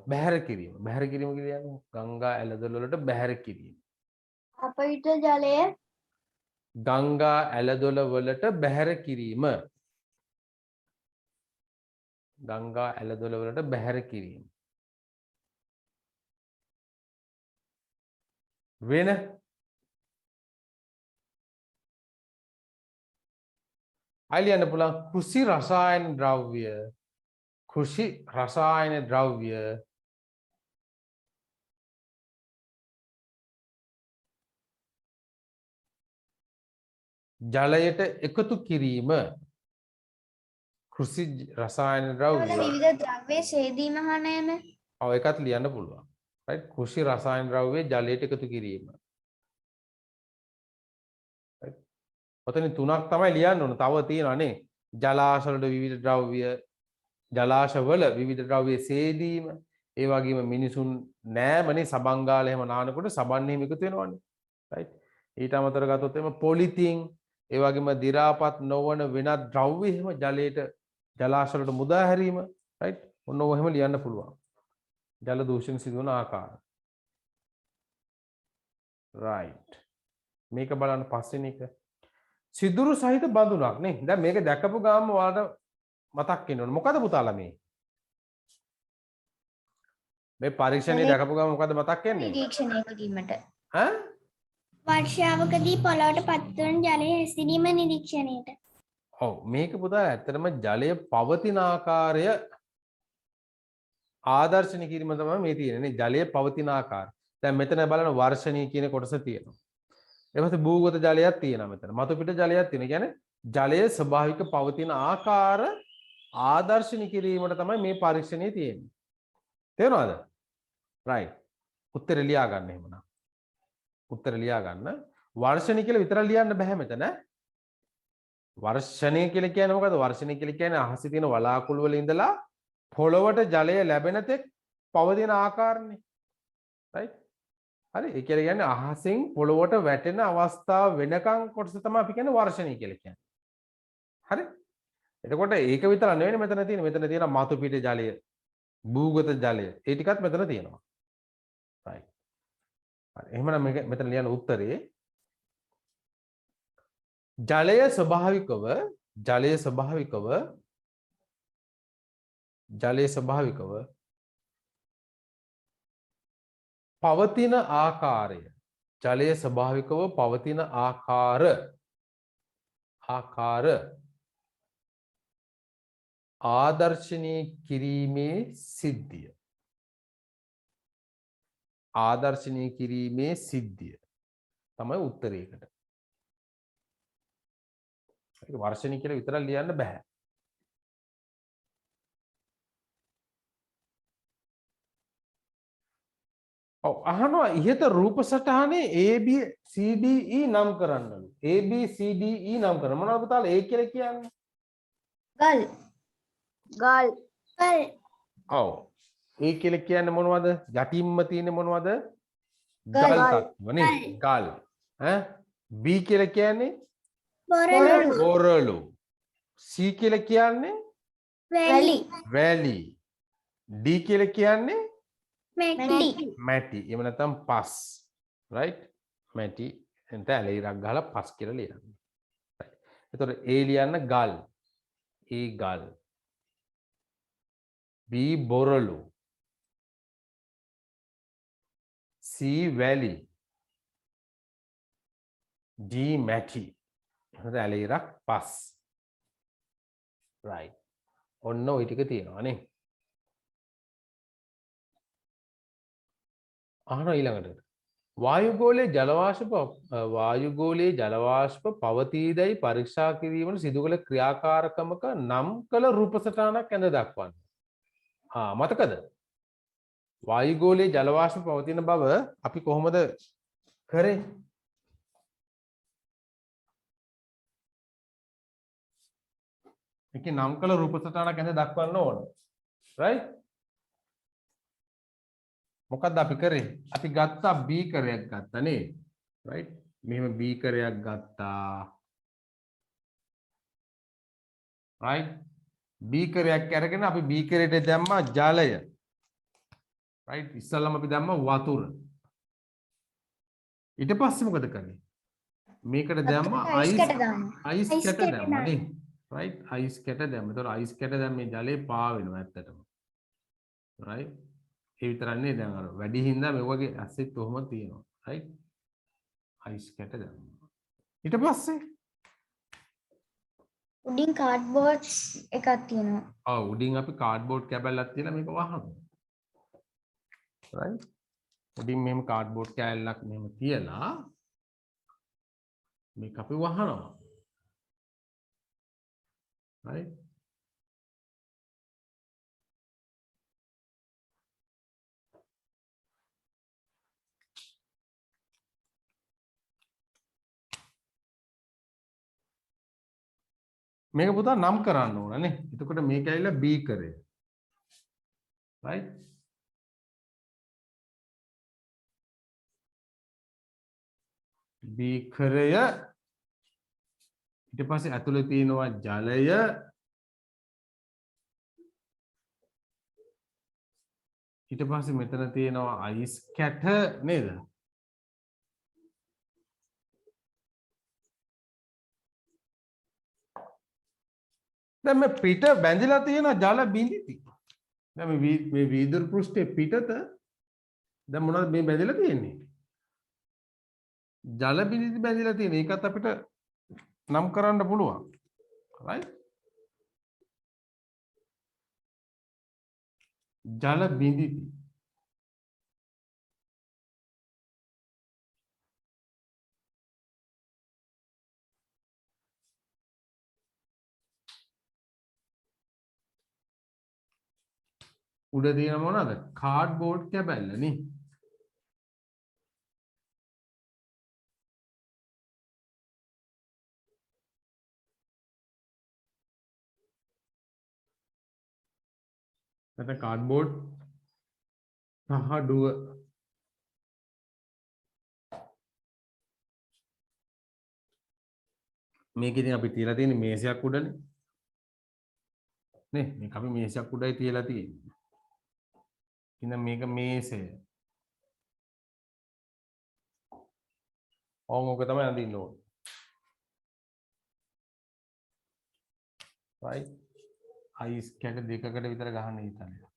බැහැර කිරීම කියන්නේ ගංගා ඇලදොල වලට බැහැර කිරීම අපවිත්‍ර ජලය ගංගා ඇලදොල වලට බැහැර කිරීම ගංගා ඇලදොල වලට බැහැර කිරීම වෙන අයිලියන්න පුළුවන් කෘෂි රසායන ද්‍රව්‍ය කෘෂි රසායන ද්‍රව්‍ය ජලයට එකතු කිරීම කෘෂි රසායන ද්‍රව්‍ය විවිධ ද්‍රව්‍ය සේදීම හනයම ඔව් ඒකත් ලියන්න පුළුවන් right කෘෂි රසායන ද්‍රව්‍ය ජලයට එකතු කිරීම right ඔතන තුනක් තමයි ලියන්න ඕන තව තියෙනවානේ ජලාශ වල විවිධ ද්‍රව්‍ය ජලාශවල විවිධ ද්‍රව්‍ය සේදීම ඒ වගේම මිනිසුන් නෑමනේ සබන් ගාලා එහෙම නානකොට සබන් එහෙම එකතු වෙනවනේ right ඊට අමතරව ගත්තොත් එimhe පොලිතින් ඒ වගේම දි รา පත් නොවන වෙනත් ද්‍රව්‍ය එහෙම ජලයට ජලාශ වලට මුදා හැරීම right ඔන්න ඔය එහෙම ලියන්න පුළුවන් ජල දූෂණ සිදුවන ආකාරය right මේක බලන්න පස්වෙනි එක සිදුරු සහිත බඳුනක් නේ දැන් මේක දැකපු ගාම ඔයාලට මතක් වෙන්න ඕනේ මොකද පුතාලා මේ පරීක්ෂණේ දැකපු ගාම මොකද මතක් වෙන්නේ නිරීක්ෂණය කිරීමට ඈ වර්ෂාවකදී පොළොවට පත්වන ජලය හැසිරීම නිරීක්ෂණයට ඔව් මේක පුතාලා ඇත්තටම ජලය පවතින ආකාරය ආදර්ශනීය කිරීම තමයි මේ තියෙන්නේ ජලය පවතින ආකාරය දැන් මෙතන බලන්න වර්ෂණීය කියන කොටස තියෙනවා ඊට පස්සේ භූගත ජලයක් තියෙනවා මෙතන මතු පිට ජලයක් තියෙනවා කියන්නේ ජලයේ ස්වභාවික පවතින ආකාර ආදර්ශනීය කිරීමට තමයි මේ පරීක්ෂණය තියෙන්නේ තේරෙනවද right උත්තර ලියා ගන්න එහෙමනම් උත්තර ලියා ගන්න වර්ෂණීය කියලා විතර ලියන්න බෑ මෙතන වර්ෂණය කියලා කියන්නේ මොකද්ද වර්ෂණය කියලා කියන්නේ අහසේ තියෙන වලාකුළු වල ඉඳලා පොළොවට ජලය ලැබෙන තෙක් පවතින ආකාරනේ right හරි ඒ කියලා කියන්නේ අහසින් පොළොවට වැටෙන අවස්ථාව වෙනකන් කොටස තමයි අපි කියන්නේ වර්ෂණය කියලා කියන්නේ හරි එතකොට ඒක විතර නෙවෙයි මෙතන තියෙන මතු පිට ජලය භූගත ජලය ඒ ටිකත් මෙතන තියෙනවා right හරි එහෙනම් මේක මෙතන ලියන උත්තරේ ජලය ස්වභාවිකව පවතින ආකාරය ජලය ස්වභාවිකව පවතින ආකාර ආදර්ශනීය කිරීමේ සිද්ධිය තමයි උත්තරයකට ඒක වර්ෂණීය කියලා විතරක් ලියන්න බෑ ඔව් අහනවා ඉහත රූප සටහනේ ABCDE නම් කරන්නලු ABCDE නම් කරන්න මොනවද පුතාලා A කියලා කියන්නේ ගල් ඔව් A කියලා කියන්නේ මොනවද යටින්ම තියෙන්නේ මොනවද ගල් තත්ත්වනේ ගල් ඈ B කියලා කියන්නේ බොරළු C කියලා කියන්නේ වැලි D කියලා කියන්නේ මැටි එහෙම නැත්නම් පස් right මැටි එතන ඇලීරක් ගහලා පස් කියලා ලියන්න right එතකොට A ලියන්න ගල් A ගල් B බොරළු C වැලි D මැටි එතකොට ඇලීරක් පස් right ඔන්න ওই ටික තියෙනවා නේ අහන ඊළඟට වායුගෝලයේ ජල වාෂ්ප පවතීදයි පරීක්ෂා කිරීමට සිදු කළ ක්‍රියාකාරකමක නම් කළ රූප සටහනක් ඇඳ දක්වන්න. මතකද? වායුගෝලයේ ජල වාෂ්ප පවතින බව අපි කොහොමද කරේ? ඒකේ නම් කළ රූප සටහනක් ඇඳ දක්වන්න ඕන. right? මොකක්ද අපි කරේ අපි ගත්තා බීකරයක් ගත්තා නේ right මෙහෙම බීකරයක් ගත්තා right බීකරයක් අරගෙන අපි බීකරයට දැම්මා ජලය right ඉස්සල්ලාම අපි දැම්මා වතුර ඊට පස්සේ මොකද කරේ මේකට දැම්මා අයිස් කැට දැම්මා නේ right අයිස් කැට දැම්මා ඒතකොට අයිස් කැට දැම්මේ ජලය පා වෙනවා ඇත්තටම right ඒ විතරන්නේ දැන් අර වැඩි හින්දා මේ වගේ ඇසිඩ් කොහොම තියෙනවා right අයිස් කැට දැම්මා ඊට පස්සේ උඩින් කාඩ්බෝඩ් එකක් තියෙනවා. ඔව් උඩින් අපි කාඩ්බෝඩ් කැබල්ලක් තියලා මේක වහනවා. right උඩින් මෙහෙම කාඩ්බෝඩ් කෑල්ලක් මෙහෙම තියලා මේක අපි වහනවා. right මේක පුතා නම් කරන්න ඕන නේ. එතකොට මේක ඇවිල්ලා බීකරය. right බීකරය ඊට පස්සේ ඇතුලේ තියෙනවා ජලය ඊට පස්සේ මෙතන තියෙනවා අයිස් කැට නේද? දැන් මේ පිට බැඳිලා තියෙන ජල බිඳිති. දැන් මේ වීදුරු පෘෂ්ඨයේ පිටත දැන් මොනවද මේ බැඳිලා තියෙන්නේ? ජල බිඳිති බැඳිලා තියෙන. ඒකත් අපිට නම් කරන්න පුළුවන්. right ජල බිඳිති. උඩ තියෙන මොනවාද? කාඩ්බෝඩ් කැබැල්ල නේ. නැත්නම් කාඩ්බෝඩ් තහඩුව මේක ඉතින් අපි තියලා තියෙන මේසයක් උඩනේ නේ. මේක අපි මේසයක් උඩයි තියලා තියෙන්නේ. ඉතින් මේක මේසය. ඕක තමයි අඳින්න ඕනේ. right අයිස් කැට දෙකකට විතර ගහන්න හිතන්න.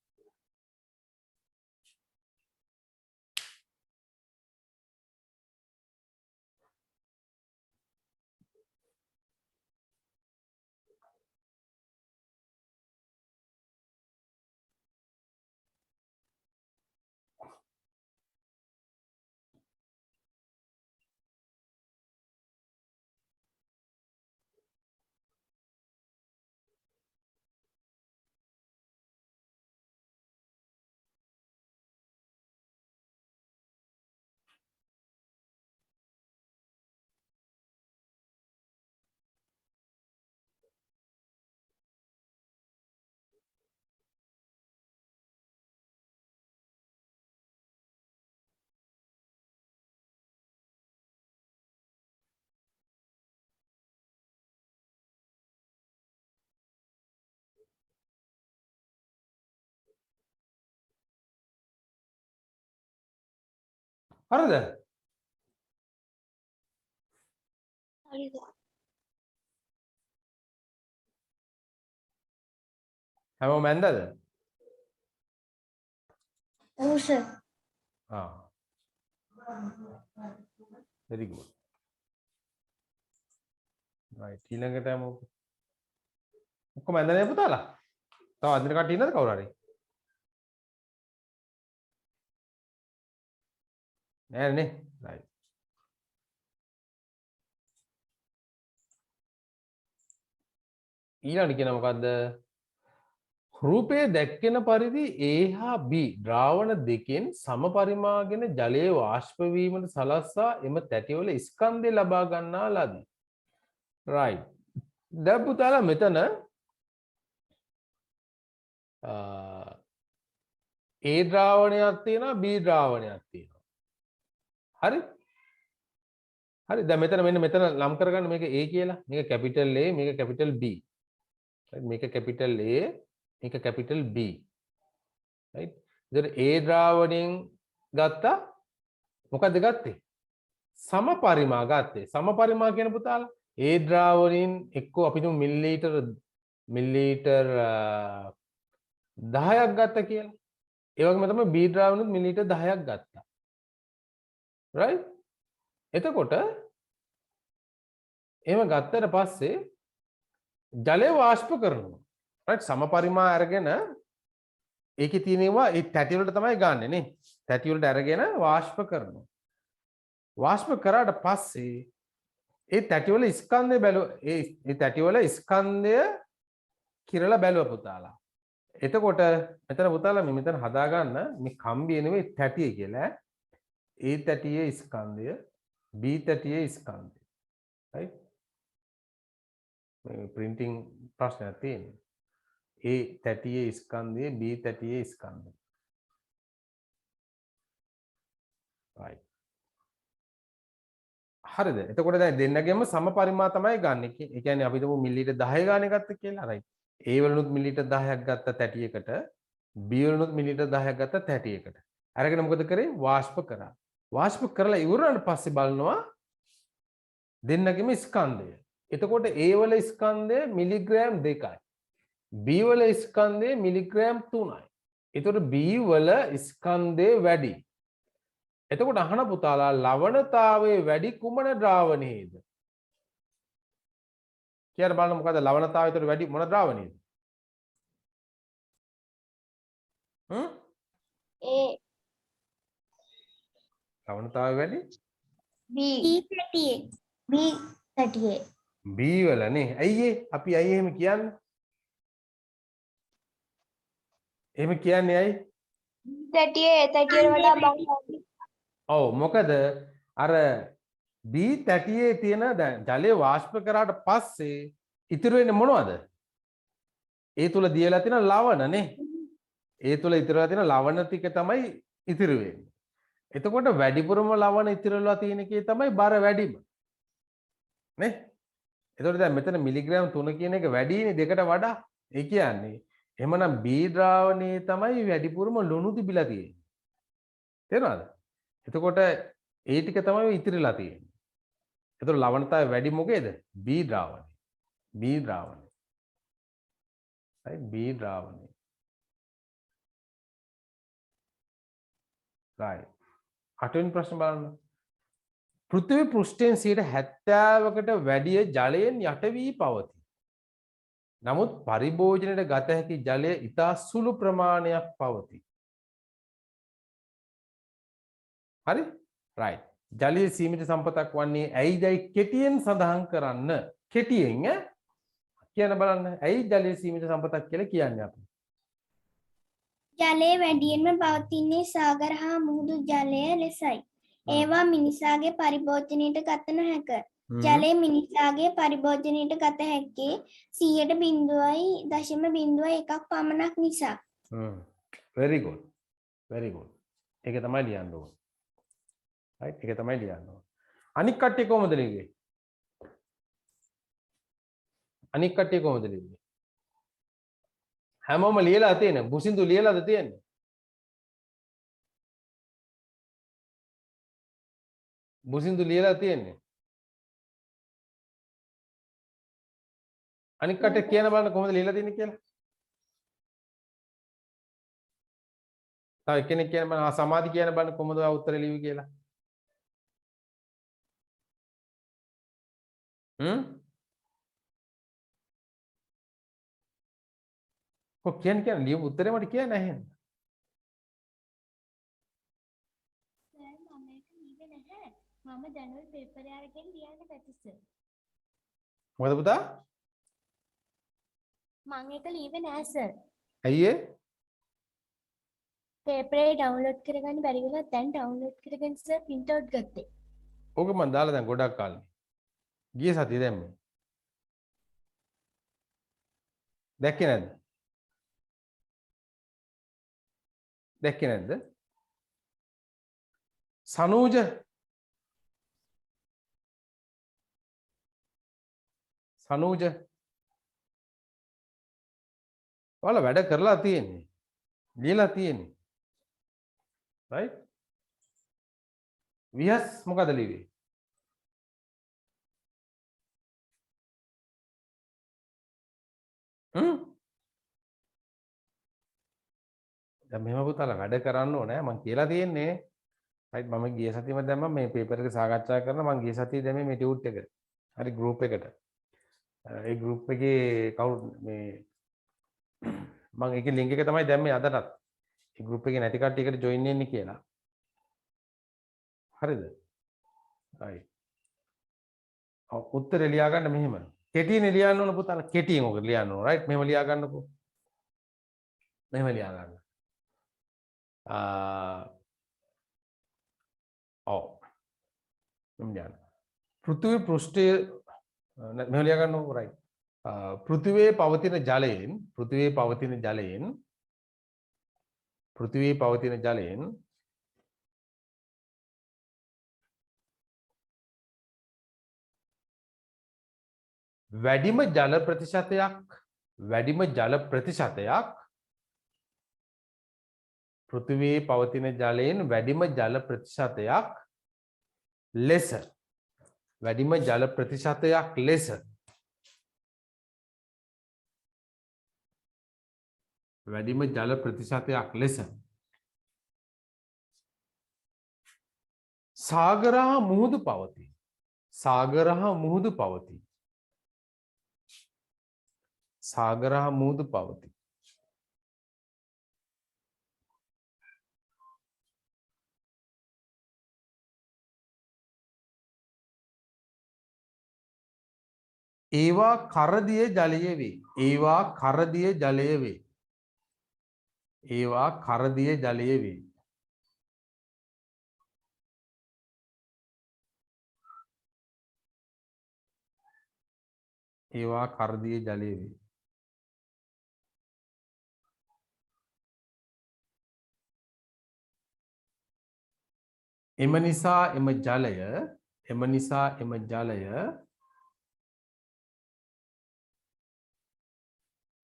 හරිද? හරිද? හැමෝම ඇන්දද? ඔව් සර්. very good. right ඊළඟට යමු. ඔක්කොම ඇන්දනේ පුතාලා? තව අදින කට්ටිය ඉන්නද කවුරු හරි? නෑ නේ. right ඊළඟට කියන මොකද්ද? රූපයේ දැක්කෙන පරිදි A හා B ද්‍රාවණ දෙකෙන් සම පරිමාගෙන ජලයේ වාෂ්ප වීමට සලස්වා එම තැටිවල ස්කන්ධය ලබා ගන්නා ලදී. right දැන් පුතාලා මෙතන A ද්‍රාවණයක් තියෙනවා B ද්‍රාවණයක් තියෙනවා. හරි? හරි දැන් මෙතන මෙතන නම් කරගන්න මේක A කියලා. මේක කැපිටල් A මේක කැපිටල් B. right මේක කැපිටල් A මේක කැපිටල් B. right ඉතින් A ද්‍රාවණයෙන් ගත්තා මොකද්ද ගත්තේ? සම පරිමා ගත්තේ. සම පරිමා කියන පුතාලා A ද්‍රාවණයෙන් එක්කෝ අපි තුමු මිලිලීටර 10ක් ගත්තා කියලා. ඒ වගේම තමයි B ද්‍රාවණෙත් මිලිලීටර 10ක් ගත්තා. right එතකොට එහෙම ගත්තට පස්සේ ජලය වාෂ්ප කරනවා. right සම පරිමා අරගෙන ඒකේ තියෙනවා ඒ තැටි වලට තමයි ගන්නෙ නේ. තැටි වලට අරගෙන වාෂ්ප කරනවා. වාෂ්ප කරාට පස්සේ ඒ තැටි වල ස්කන්ධය ඒ තැටි වල ස්කන්ධය කිරලා බැලුවා පුතාලා. එතකොට මෙතන පුතාලා මෙතන හදාගන්න මේ කම්බිය නෙවෙයි තැටිය කියලා. ඒ තැටියේ ස්කන්ධය B තැටියේ ස්කන්ධය. right මේ printing ප්‍රශ්නයක් තියෙනවා. A තැටියේ ස්කන්ධය B තැටියේ ස්කන්ධය. right හරිද? එතකොට දැන් දෙන්නගෙම සම පරිමා තමයි ගන්න. ඒ කියන්නේ අපි හිතමු මිලිලීටර් 10 ගානේ ගත්ත කියලා. right A වලුත් මිලිලීටර් 10ක් ගත්ත තැටියකට B වලුත් මිලිලීටර් 10ක් ගත්ත තැටියකට. අරගෙන මොකද කරේ? වාෂ්ප කරා. වාෂ්ප කරලා ඉවරනට පස්සේ බලනවා දෙන්නගෙම ස්කන්ධය. එතකොට A වල ස්කන්ධය මිලිග්‍රෑම් 2යි. B වල ස්කන්ධය මිලිග්‍රෑම් 3යි. එතකොට B වල ස්කන්ධය වැඩි. එතකොට අහන පුතාලා ලවණතාවයේ වැඩි කුමන ද්‍රාවණයේද? කියලා බලන්න මොකද ලවණතාවයට වැඩි මොන ද්‍රාවණයේද? ලවණතාවය වැඩි B 38 B වලනේ. ඇයි අපි ඇයි එහෙම කියන්නේ? එහෙම කියන්නේ ඇයි? 38 වඩා බං. ඔව් මොකද අර B තැටියේ තියෙන දැන් ජලය වාෂ්ප කරාට පස්සේ ඉතුරු වෙන්නේ මොනවද? ඒ තුල දියලා තියෙන ලවණනේ. ඒ තුල ඉතුරුලා තියෙන ලවණ ටික තමයි ඉතුරු වෙන්නේ. එතකොට වැඩිපුරම ලවණ ඉතිරලා තියෙන එකේ තමයි බර වැඩිම. නේ? එතකොට දැන් මෙතන මිලිග්‍රෑම් 3 කියන එක වැඩිනේ දෙකට වඩා. ඒ කියන්නේ එහෙමනම් B ද්‍රාවණයේ තමයි වැඩිපුරම ලුණු තිබිලා තියෙන්නේ. තේරෙනවද? එතකොට ඒ ටික තමයි ඉතිරිලා තියෙන්නේ. එතකොට ලවණතාවය වැඩි මොකේද? B ද්‍රාවණය. B ද්‍රාවණය. right B ද්‍රාවණය. right. 8 වෙනි ප්‍රශ්න බලන්න. පෘථිවි පෘෂ්ඨයෙන් 70%කට වැඩිය ජලයෙන් යට වී පවතී. නමුත් පරිභෝජනයට ගත හැකි ජලය ඉතා සුළු ප්‍රමාණයක් පවතී. හරි? right. ජලයේ සීමිත සම්පතක් වන්නේ ඇයිදයි කෙටියෙන් සඳහන් කරන්න. කෙටියෙන් කියන්න බලන්න. ඇයි ජලයේ සීමිත සම්පතක් කියලා කියන්නේ අපි? ජලය වැඩියෙන්ම පවතින්නේ සාගර හා මුහුදු ජලය ලෙසයි. ඒවා මිනිසාගේ පරිභෝජනයට ගත නොහැක. ජලය මිනිසාගේ පරිභෝජනයට ගත හැක්කේ 0.0.01ක් පමණක් නිසා. very good. very good. ඒක තමයි ලියන්න ඕනේ. right ඒක තමයි ලියන්න ඕනේ. අනික් කට්ටිය කොහොමද ලියන්නේ? අනික් කට්ටිය කොහොමද ලියන්නේ? හැමෝම ලියලා තියෙන බුසින්දු ලියලාද තියෙන්නේ? බුසින්දු ලියලා තියෙන්නේ. අනික් කට්ටිය කියන බලන්න කොහොමද ලියලා තියෙන්නේ කියලා. තව කෙනෙක් කියන බලන්න සමාධි කියන බලන්න කොහොමද උත්තර ලියුවේ කියලා. කියන්නේ ලියපු උත්තරේ මට කියන්න නැහැ. සර් මම ඒක ලියුවේ නැහැ. මම දැනුයි පේපර් එකකින් ලියන්න පැතිස. මොකද පුතා? මම ඒක ලියුවේ නැහැ සර්. ඇයි ඒ? පේපර් එක ඩවුන්ලෝඩ් කරගන්න බැරි වුණා. දැන් ඩවුන්ලෝඩ් කරගෙන සර් print out ගත්තේ. ඕක මම දාලා දැන් ගොඩක් කාලේ. ගිය සතියේ දැම්මේ. දැක්කේ නැද්ද? දැක්කේ නැද්ද? සනූජ ඔයාලා වැඩ කරලා තියෙන්නේ. ලියලා තියෙන්නේ. right? විහස් මොකද ලියුවේ? දැන් මෙහෙම පුතාලා වැඩ කරන්න ඕනේ මම කියලා තියෙන්නේ. right මම ගිය සතියේම දැම්මා මේ පේපර් එක සාකච්ඡා කරන මම ගිය සතියේ දැම්මේ මේ ටියුට් එක. හරි ගෲප් එකට. ඒ ගෲප් එකේ කවුරු මේ මම ඒකේ ලින්ක් එක තමයි දැම්මේ අදටත්. ඒ ගෲප් එකේ නැති කට්ටියකට ජොයින් වෙන්න කියලා. හරිද? right. උත්තර ලියා ගන්න මෙහෙම. කෙටියෙන් ලියන්න ඕන පුතාලා. කෙටියෙන් ඔක ලියන්න ඕන. right. මෙහෙම ලියා ගන්නකෝ. මෙහෙම ලියා ගන්න. ඔව්. මෙහෙම ලියන්න. පෘථිවි පෘෂ්ඨයේ මෙහෙම ලියා ගන්නකෝ right. පෘථිවියේ පවතින ජලයෙන් වැඩිම ජල ප්‍රතිශතයක් පෘථිවියේ පවතින ජලයෙන් වැඩිම ජල ප්‍රතිශතයක් ලෙස සාගර හා මුහුදු පවතී. ඒවා කරදිය ජලය වේ. එම නිසා එම ජලය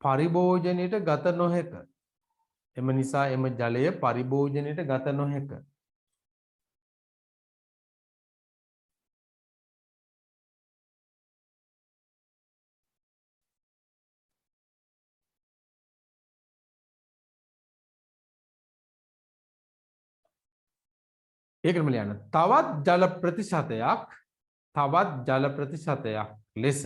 පරිභෝජනයට ගත නොහැක. ඒකම ලියන්න. තවත් ජල ප්‍රතිශතයක් ලෙස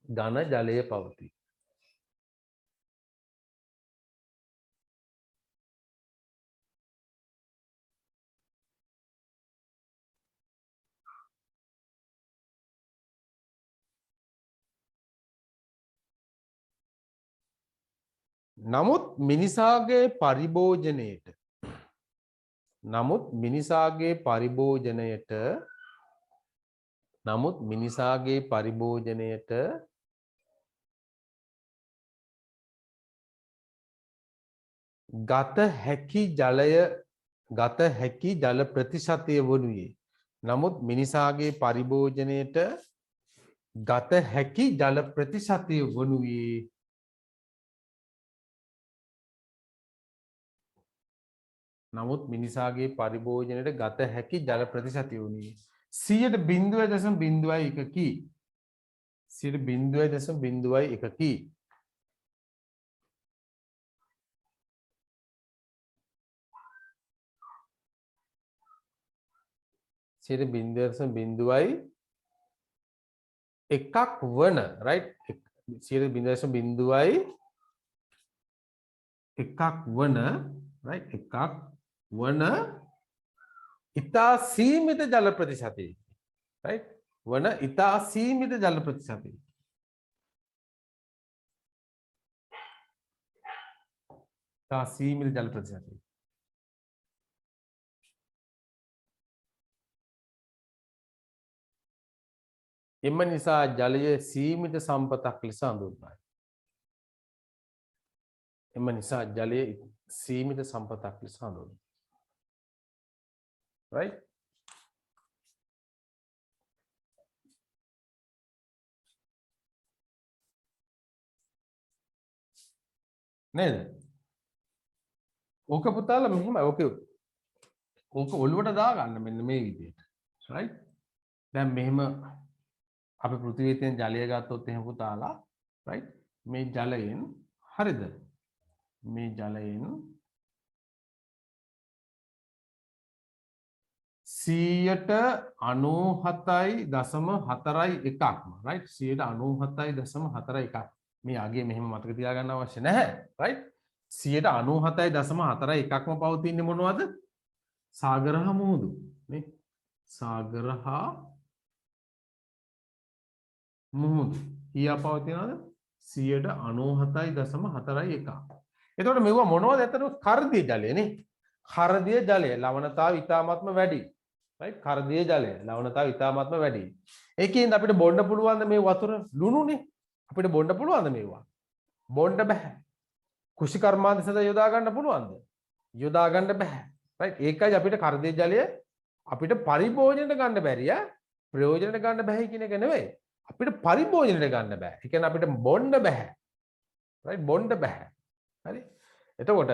ඝන ජලය පවතී. නමුත් මිනිසාගේ පරිභෝජනයට ගත හැකි ජල ප්‍රතිශතය වනුයේ නමුත් මිනිසාගේ පරිභෝජනයට ගත හැකි ජල ප්‍රතිශතය වුණේ 0.0.01කි. 0.0.01කි. එකක් වන right 0.01 වන ඉතා සීමිත ජල ප්‍රතිශතය right වන ඉතා සීමිත ජල ප්‍රතිශතය එම නිසා ජලය සීමිත සම්පතක් ලෙස හඳුන්වයි. right නේද? ඕක පුතාලා මෙහෙම ඕක ඔළුවට දාගන්න මෙන්න මේ විදිහට right දැන් මෙහෙම අපි පෘථිවියේ තියෙන ජලය ගත්තොත් එහෙම පුතාලා right මේ ජලයෙන් හරිද මේ ජලයෙන් 97.41ක්ම right 97.41 මේ අගේ මෙහෙම මතක තියාගන්න අවශ්‍ය නැහැ right 97.41ක්ම පවතින්නේ මොනවද සාගරහා මුහුදු නේ සාගරහා මුහුදු ඊයා පවතිනවද 97.41 එතකොට මෙව මොනවද ඇත්තටම කර්දිය ජලය නේ කර්දිය ජලය ලවණතාව ඉතාමත්ම වැඩි right කර්දිය ජලය ලවණතාව ඉතාමත්ම වැඩි ඒකෙන්ද අපිට බොන්න පුළුවන් මේ වතුර ලුණුනේ අපිට බොන්න පුළුවන්ද මේවා බොන්න බෑ කුෂි කර්මාන්ත සඳහා යොදා ගන්න පුළුවන්ද යොදා ගන්න බෑ right ඒකයි අපිට කර්දිය ජලය අපිට පරිභෝජනයට ගන්න බැරිය ප්‍රයෝජනයට ගන්න බෑ කියන එක නෙවෙයි අපිට පරිභෝජනයට ගන්න බෑ ඒ කියන්නේ අපිට බොන්න බෑ right බොන්න බෑ හරි එතකොට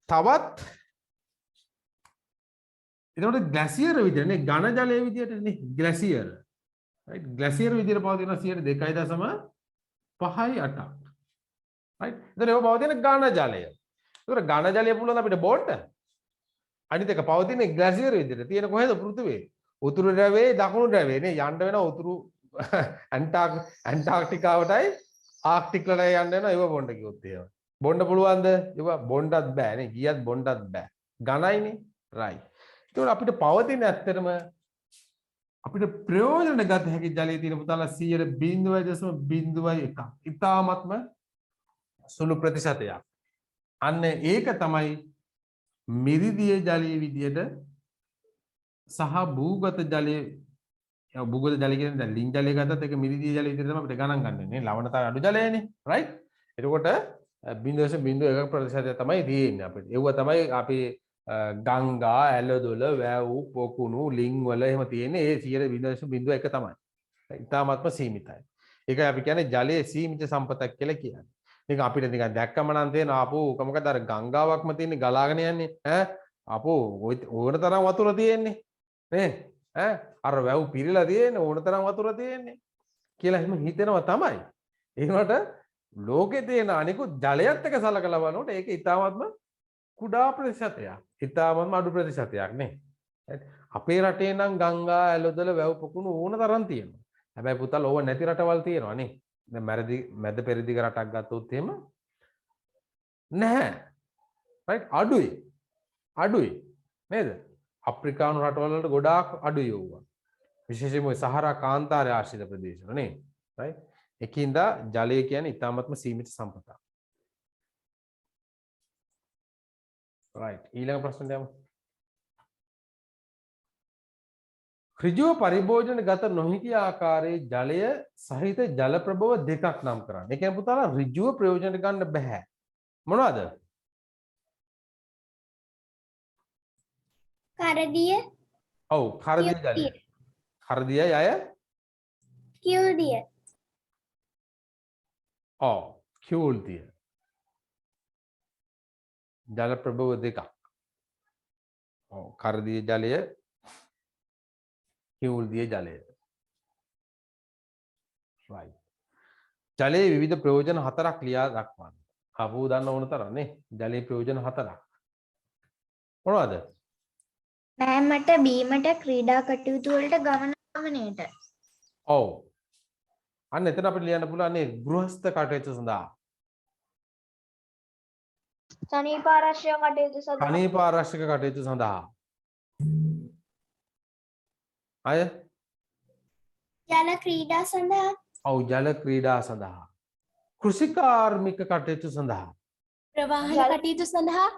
තවත් එතකොට ග්ලැසියර් විදිහට නේ ඝන ජලයේ විදිහට නේ ග්ලැසියර් right ග්ලැසියර් විදිහට පවතින 2.58ක් right එතකොට ඒක පවතින ඝන ජලය එතකොට ඝන ජලය පුළුවන් අපිට බොන්න අනිත් එක පවතින ග්ලැසියර් විදිහට තියෙන කොහෙද පෘථිවියේ උතුරු ධ්‍රවයේ දකුණු ධ්‍රවයේ නේ යන්න වෙන උතුරු ඇන්ටාර්ක්ටිකාවටයි ආර්ක්ටික් වලට යන්න වෙනවා ඒව බොන්න කිව්වොත් එහෙම බොන්න පුළුවන්ද ඒව බොන්නත් බෑ නේ ගියත් බොන්නත් බෑ ඝනයිනේ right ඒතකොට අපිට පවතින ඇත්තටම අපිට ප්‍රයෝජන ගත හැකි ජලයේ තියෙන පුතාලා 0.01 ඉතාමත්ම සුළු ප්‍රතිශතයක් අන්න ඒක තමයි මිරිදිය ජලයේ විදියට සහ භූගත ජලයේ භූගත ජලය කියන්නේ දැන් ලින් ජලය ගත්තත් ඒක මිරිදිය ජලය විදියට තමයි අපිට ගණන් ගන්නනේ ලවණතාවය අඩු ජලයනේ right එතකොට 0.01 ප්‍රතිශතය තමයි තියෙන්නේ අපිට ඒව තමයි අපි ගංගා ඇලදොල වැව් පොකුණු ලින් වල එහෙම තියෙන්නේ ඒ 0.01 තමයි ඉතාමත්ම සීමිතයි ඒකයි අපි කියන්නේ ජලයේ සීමිත සම්පතක් කියලා කියන්නේ මේක අපිට නිකන් දැක්කම නම් තේන ආපෝ මොකද අර ගංගාවක්ම තියෙන්නේ ගලාගෙන යන්නේ ඈ ආපෝ ඕන තරම් වතුර තියෙන්නේ නේ ඈ අර වැව් පිරීලා තියෙන්නේ ඕන තරම් වතුර තියෙන්නේ කියලා එහෙම හිතෙනවා තමයි ඒ වුණාට ලෝකේ තියෙන අනිකුත් ජලයත් එක්ක සලකලා බලනකොට ඒක ඉතාමත්ම කුඩා ප්‍රතිශතයක් ඉතාමත්ම අඩු ප්‍රතිශතයක් නේ අපේ රටේ නම් ගංගා ඇලදොල වැව් පොකුණු ඕන තරම් තියෙනවා හැබැයි පුතල් ඕව නැති රටවල් තියෙනවා නේ දැන් මැද පෙරදිග රටක් ගත්තොත් එහෙම නැහැ right අඩුයි නේද අප්‍රිකානු රටවල් වලට ගොඩාක් අඩුයි ඕවා විශේෂයෙන්ම සහරා කාන්තාරය ආශ්‍රිත ප්‍රදේශවල නේ right ඒකින්ද ජලය කියන්නේ ඉතාමත්ම සීමිත සම්පතක් right ඊළඟ ප්‍රශ්නට යමු ඍජුව පරිභෝජන ගත නොහැකි ආකාරයේ ජලය සහිත ජල ප්‍රභව දෙකක් නම් කරන්න. ඒ කියන්නේ පුතාලා ඍජුව ප්‍රයෝජනට ගන්න බෑ. මොනවද? කරදිය ඔව් කරදිය ජලය. කරදියයි අය කියුල්දිය ඔව් කියුල්දිය. ජල ප්‍රභව දෙකක්. ඔව් කරදිය ජලය කියුල්දිය ජලය right ජලයේ විවිධ ප්‍රයෝජන හතරක් ලියා දක්වන්න. අපෝ දන්න ඕන තරම් නේ ජලයේ ප්‍රයෝජන හතරක්. මොනවද? නෑමට බීමට ක්‍රීඩා කටයුතු වලට ගමනයට. ඔව්. අන්න එතන අපිට ලියන්න පුළුවන් නේ ගෘහස්ත කටයුතු සඳහා. සනීපාරක්ෂක කටයුතු සඳහා. සනීපාරක්ෂක කටයුතු සඳහා. අය ජල ක්‍රීඩා සඳහා ඔව් ජල ක්‍රීඩා සඳහා කෘෂිකාර්මික කටයුතු සඳහා ප්‍රවාහන කටයුතු සඳහා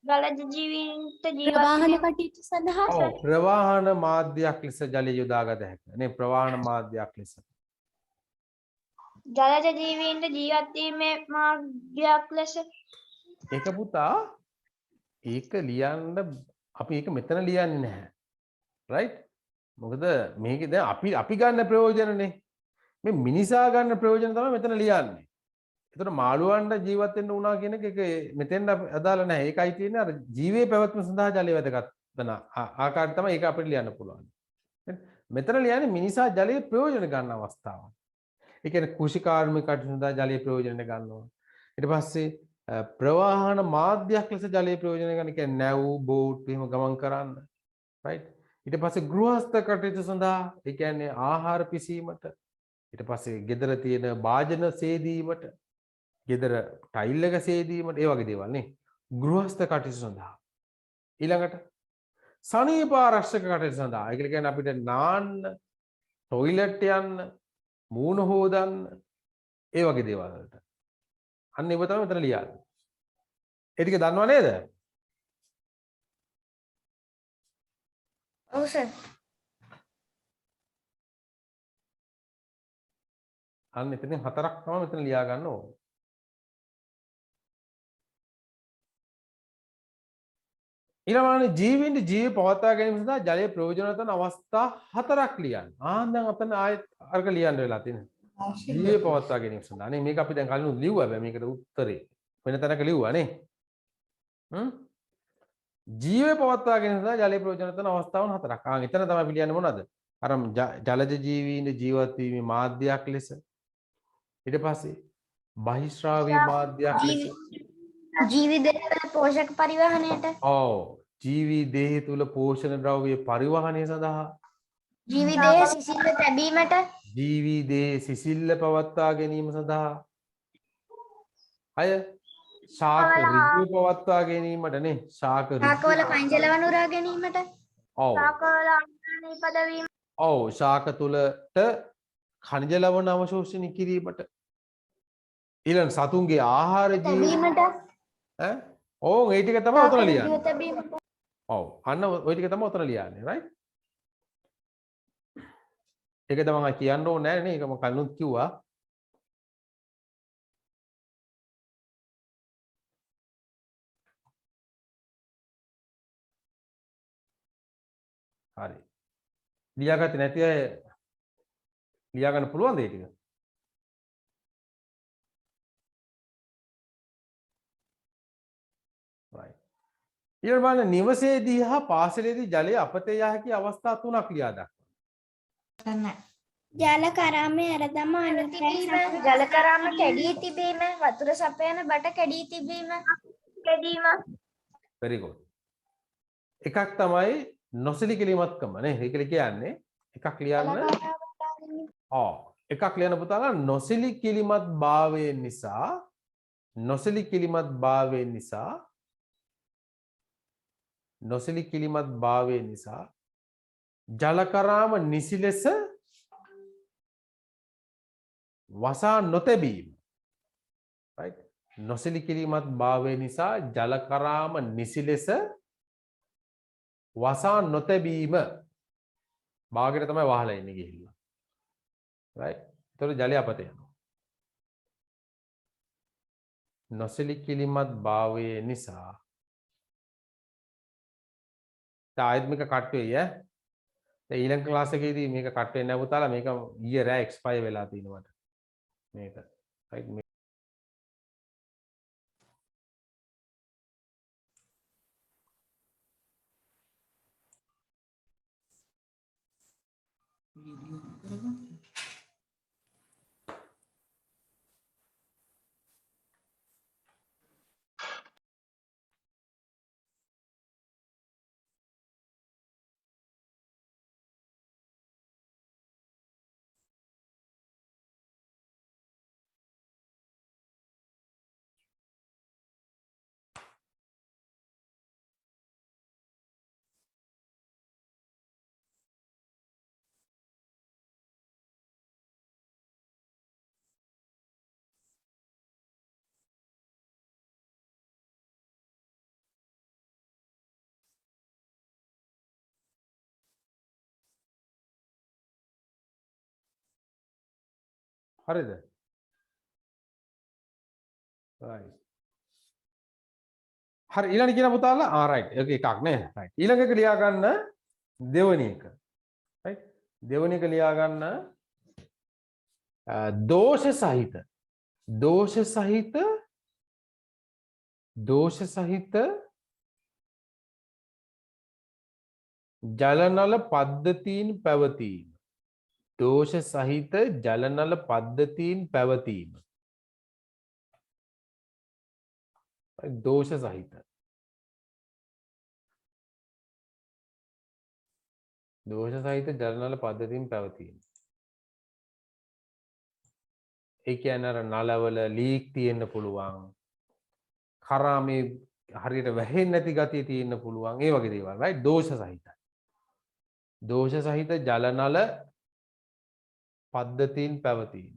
ජලජ ජීවීන්ට ප්‍රවාහන කටයුතු සඳහා ඔව් ප්‍රවාහන මාධ්‍යයක් ලෙස ජලය යොදාගත හැකියි නේ ප්‍රවාහන මාධ්‍යයක් ලෙස ජලජ ජීවීන්ට ජීවත් වීමේ මාර්ගයක් ලෙස ඒක පුතා ඒක ලියන්න අපි ඒක මෙතන ලියන්නේ නැහැ right මොකද මේකේ දැන් අපි ගන්න ප්‍රයෝජනනේ මේ මිනිසා ගන්න ප්‍රයෝජන තමයි මෙතන ලියන්නේ. ඒතර මාළුවන්ට ජීවත් වෙන්න උනා කියන එක මෙතෙන් අදාළ නැහැ. ඒකයි තියෙන්නේ අර ජීවයේ පැවැත්ම සඳහා ජලය වැදගත් වෙන ආකාරය තමයි ඒක අපිට ලියන්න පුළුවන්. මෙතන ලියන්නේ මිනිසා ජලයේ ප්‍රයෝජන ගන්න අවස්ථාව. ඒ කියන්නේ කෘෂිකාර්මික කටයුතු සඳහා ජලයේ ප්‍රයෝජන ගන්නවා. ඊට පස්සේ ප්‍රවාහන මාධ්‍යයක් ලෙස ජලයේ ප්‍රයෝජන ගන්න කියන්නේ නැව් බෝට් එහෙම ගමන් කරන්න. right? ඊට පස්සේ ගෘහස්ත කටයුතු සඳහා ඒ කියන්නේ ආහාර පිසීමට, ඊට පස්සේ ගෙදර තියෙන භාජන සේදීමට, ගෙදර ටයිල් එක සේදීමට, ඒ වගේ දේවල් නේ. ගෘහස්ත කටයුතු සඳහා. ඊළඟට සනීප ආරක්ෂක කටයුතු සඳහා. ඒ කියන්නේ අපිට නාන්න, টয়ලට් යන්න, මූණ හොදන්න, ඒ වගේ දේවල් වලට. අන්න ඒව තමයි මෙතන ලියන්නේ. ඒ ටික දන්නව නේද? ඔව් සර්. අන්න එතනින් හතරක් තමයි මෙතන ලියා ගන්න ඕනේ. ඊළඟට ජීවීන්ට ජීව පවත්වා ගැනීම සඳහා ජලයේ ප්‍රයෝජනවත් වන අවස්ථා හතරක් ලියන්න. දැන් අපෙන් ආයෙත් අර්ග ලියන්න වෙලා තියෙනවා. ජීව පවත්වා ගැනීම සඳහා. නේ මේක අපි දැන් කලින් ලිව්වා. හැබැයි මේකට උත්තරේ වෙන තැනක ලිව්වා නේ. ජීව පවත්වා ගැනීම සඳහා ජලයේ ප්‍රයෝජනවත් වන අවස්ථාවන් හතරක්. එතන තමයි අපි ලියන්නේ මොනවද? අර ජලජ ජීවීන්ට ජීවත් වීමේ මාධ්‍යයක් ලෙස. ඊට පස්සේ බහිශ්‍රාවී මාධ්‍යයක් ලෙස. ජීවි දේහවල පෝෂක පරිවහනයට. ඔව්. ජීවි දේහය තුල පෝෂණ ද්‍රව්‍ය පරිවහනය සඳහා. ජීවි දේහ සිසිල්ව තැබීමට. ජීවි දේහ සිසිල්ව පවත්වා ගැනීම සඳහා. අය ශාක ඍජුව පවත්වා ගැනීමට නේ. ශාකවල පංජල වනුරා ගැනීමට. ඔව්. ශාකවල අංගන ඉපදවීම. ඔව් ශාක තුලට ඛනිජ ලවණ අවශෝෂණය කිරීමට. ඊළඟ සතුන්ගේ ආහාර තැබීමට. ඔව් ඒ ටික තමයි උතන ලියන්නේ. තැබීමට. ඔව් අන්න ওই ටික තමයි උතන ලියන්නේ right. ඒක තමයි කියන්න ඕනේ නෑ නේ. ඒක මම කලිනුත් කිව්වා. හරි. ලියාගත්තේ නැති අය ලියා ගන්න පුළුවන්ද ඒ ටික? right. ඊළඟ බලන්න නිවසේදී හා පාසලේදී ජලය අපතේ යා හැකි අවස්ථා තුනක් ලියා දක්වන්න. ජල කරාමේ අරදම අනුත්‍රාස ජල කරාම කැඩී තිබීම, වතුර සපයන බට කැඩී තිබීම, කැඩීම. very good. එකක් තමයි නොසිලිකිලිමත්කම නේ. ඒක කියන්නේ එකක් ලියන්න. එකක් ලියන්න පුතාලා නොසිලිකිලිමත් භාවයෙන් නිසා ජලකරාම නිසි ලෙස වසා නොතැබීම. right. නොසිලිකිලිමත් භාවය නිසා ජලකරාම නිසි ලෙස වසා නොතැබීම. භාගයට තමයි වහලා ඉන්නේ ගිහිල්ලා. right. ඒතකොට ජලය අපත යනවා. නොසිලිකිලිමත් භාවය නිසා ආයෙත් මේක කට් වෙයි ඈ. දැන් ඊළඟ ක්ලාස් එකේදී මේක කට් වෙන්නේ නැහැ පුතාලා. මේක ඊයේ රෑ එක්ස්පයර් වෙලා තිනවට. මේක right. හරිද? right. හරි ඊළඟ කියන පුතාලා right. ඒක එකක් නේ. right. ඊළඟ එක ලියා ගන්න දෙවෙනි එක. right. දෙවෙනි එක ලියා ගන්න දෝෂ සහිත ජල නල පද්ධතීන් පැවතීම. දෝෂ සහිත ජල නල පද්ධතීන් පැවතීම. දෝෂ සහිත. දෝෂ සහිත ජල නල පද්ධතීන් පැවතීම. ඒ කියන්නේ අර නලවල ලීක් තියෙන්න පුළුවන්. කරා මේ හරියට වැහෙන්නේ නැති ගතිය තියෙන්න පුළුවන්. ඒ වගේ දේවල් right දෝෂ සහිතයි. දෝෂ සහිත ජල නල පද්ධතීන් පැවතීම.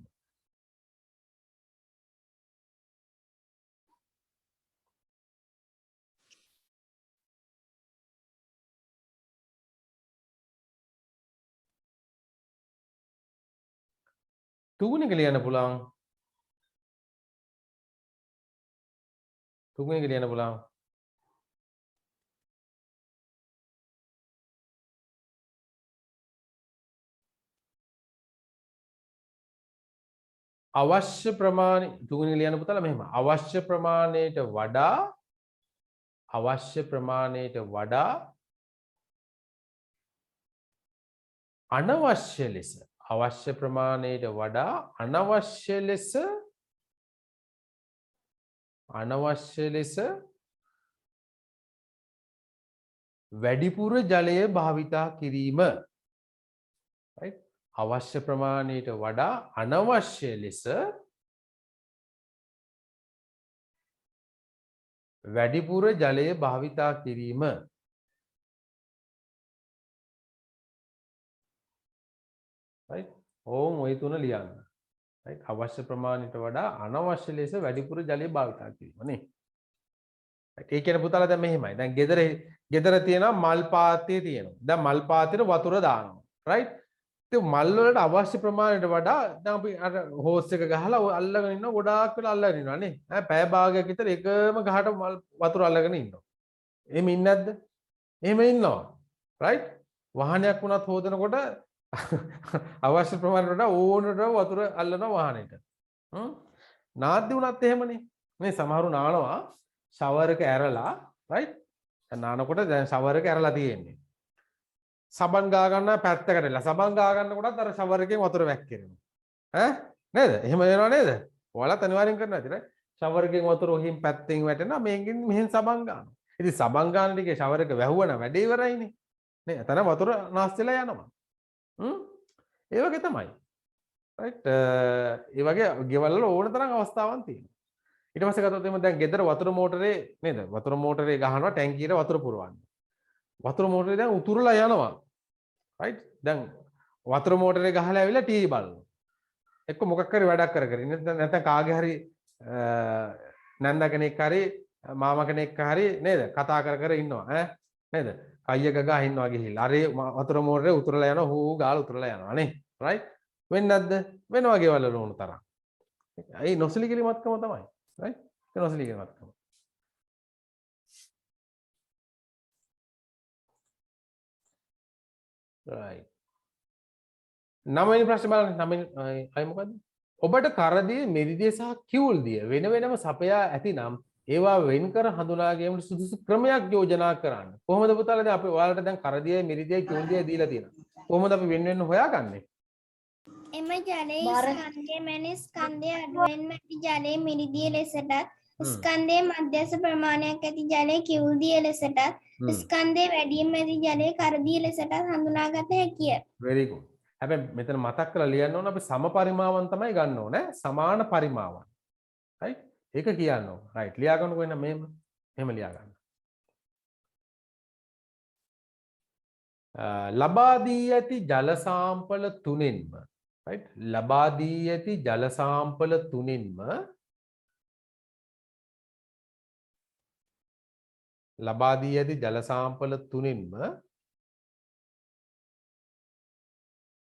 තුගුණක ලියන්න පුළුවන්. තුගුණක ලියන්න පුළුවන්. අවශ්‍ය ප්‍රමාණය තුගුණක ලියන්න පුතාලා මෙහෙම අවශ්‍ය ප්‍රමාණයට වඩා අනවශ්‍ය ලෙස අවශ්‍ය ප්‍රමාණයට වඩා අනවශ්‍ය ලෙස වැඩිපුර ජලය භාවිතා කිරීම right අවශ්‍ය ප්‍රමාණයට වඩා අනවශ්‍ය ලෙස වැඩිපුර ජලය භාවිතා කිරීම right ඕම් ඔය තුන ලියන්න right අවශ්‍ය ප්‍රමාණයට වඩා අනවශ්‍ය ලෙස වැඩිපුර ජලය භාවිතා කිරීම නේ ඒ කියන්නේ පුතාලා දැන් මෙහෙමයි දැන් ගෙදර තියෙනවා මල් පාත්තිය තියෙනවා දැන් මල් පාත්තියට වතුර දානවා right ඉතින් මල් වලට අවශ්‍ය ප්‍රමාණයට වඩා දැන් අපි අර හෝස් එක ගහලා ඔය අල්ලගෙන ඉන්නවා ගොඩාක් වෙලා අල්ලගෙන ඉන්නවා නේ ඈ පැය භාගයක් විතර එකම ගහට මල් වතුර අල්ලගෙන ඉන්නවා එහෙම ඉන්නේ නැද්ද එහෙම ඉන්නවා right වාහනයක් වුණත් හොදනකොට අවශ්‍ය ප්‍රමාණයට වඩා ඕනට වතුර අල්ලන වාහනයක නාද්දි වුණත් එහෙමනේ මේ සමහරු නානවා ෂවර් එක ඇරලා right නානකොට දැන් ෂවර් එක ඇරලා තියෙන්නේ සබන් ගා ගන්න පැත්තකටලා සබන් ගා ගන්නකොටත් අර ෂවර් එකෙන් වතුර වැක්කිරෙනවා ඈ නේද එහෙම වෙනව නේද ඔයාලත් අනිවාර්යෙන් කරනවා ඇති right ෂවර් එකෙන් වතුර ඔහින් පැත්තෙන් වැටෙනවා මේකෙන් මෙහෙන් සබන් ගන්නවා ඉතින් සබන් ගන්න ටිකේ ෂවර් එක වැහුවනම් වැඩේ ඉවරයිනේ නේ එතන වතුර නාස්ති වෙලා යනවා ඒ වගේ තමයි right ඒ වගේ ගෙවල් වල ඕන තරම් අවස්ථාවන් තියෙනවා ඊට පස්සේ ගත්තොත් එimhe දැන් ගෙදර වතුර මෝටරේ නේද වතුර මෝටරේ ගහනවා ටැංකියට වතුර පුරවන්න වතුර මෝටරේ දැන් උතුරලා යනවා right දැන් වතුර මෝටරේ ගහලා ඇවිල්ලා ටීවී බලනවා එක්ක මොකක් හරි වැඩක් කර කර ඉන්න නැත්නම් කාගේ හරි නන්ද කෙනෙක් හරි මාමා කෙනෙක් හරි නේද කතා කර කර ඉන්නවා ඈ නේද කයිය ගගා ඉන්නවා ගිහිල්ලා අර වතුර මෝටරේ උතුරලා යනවා හූ ගාලා උතුරලා යනවා නේ right වෙන්නේ නැද්ද වෙනවා ගෙවල් වල ඕන තරම් ඒ නොසලිකලිමත්කම තමයි right ඒ නොසලිකලිමත්කම right නවවෙනි ප්‍රශ්නේ බලන්න නවවෙනි අය මොකද්ද ඔබට කරදිය මෙරිදිය සහ කිවුල් දිය වෙන වෙනම සපයා ඇතිනම් ඒවා වෙන් කර හඳුනා ගැනීමට සුදුසු ක්‍රමයක් යෝජනා කරන්න. කොහොමද පුතාලා දැන් අපි ඔයාලට දැන් කරදියයි මිරිදියයි කිවුල්දියයි දීලා තියෙනවා. කොහොමද අපි වෙන වෙන හොයාගන්නේ? එම ජලයේ ස්කන්ධයේ මෙන් ස්කන්ධයේ අඩුවෙන් ඇති ජලයේ මිරිදිය ලෙසටත් ස්කන්ධයේ මධ්‍යස්ථ ප්‍රමාණයක් ඇති ජලයේ කිවුල්දිය ලෙසටත් ස්කන්ධයේ වැඩිම ඇති ජලයේ කරදිය ලෙසටත් හඳුනාගත හැකිය. very good. හැබැයි මෙතන මතක් කරලා ලියන්න ඕන අපි සම පරිමාවන් තමයි ගන්න ඕනේ. සමාන පරිමාවන්. right? ඒක කියන්න ඕන. right. ලියා ගන්නකො එන්න මෙහෙම ලියා ගන්න. ලබා දී ඇති ජල සාම්පල තුනෙන්ම right? ලබා දී ඇති ජල සාම්පල තුනෙන්ම ලබා දී ඇති ජල සාම්පල තුනෙන්ම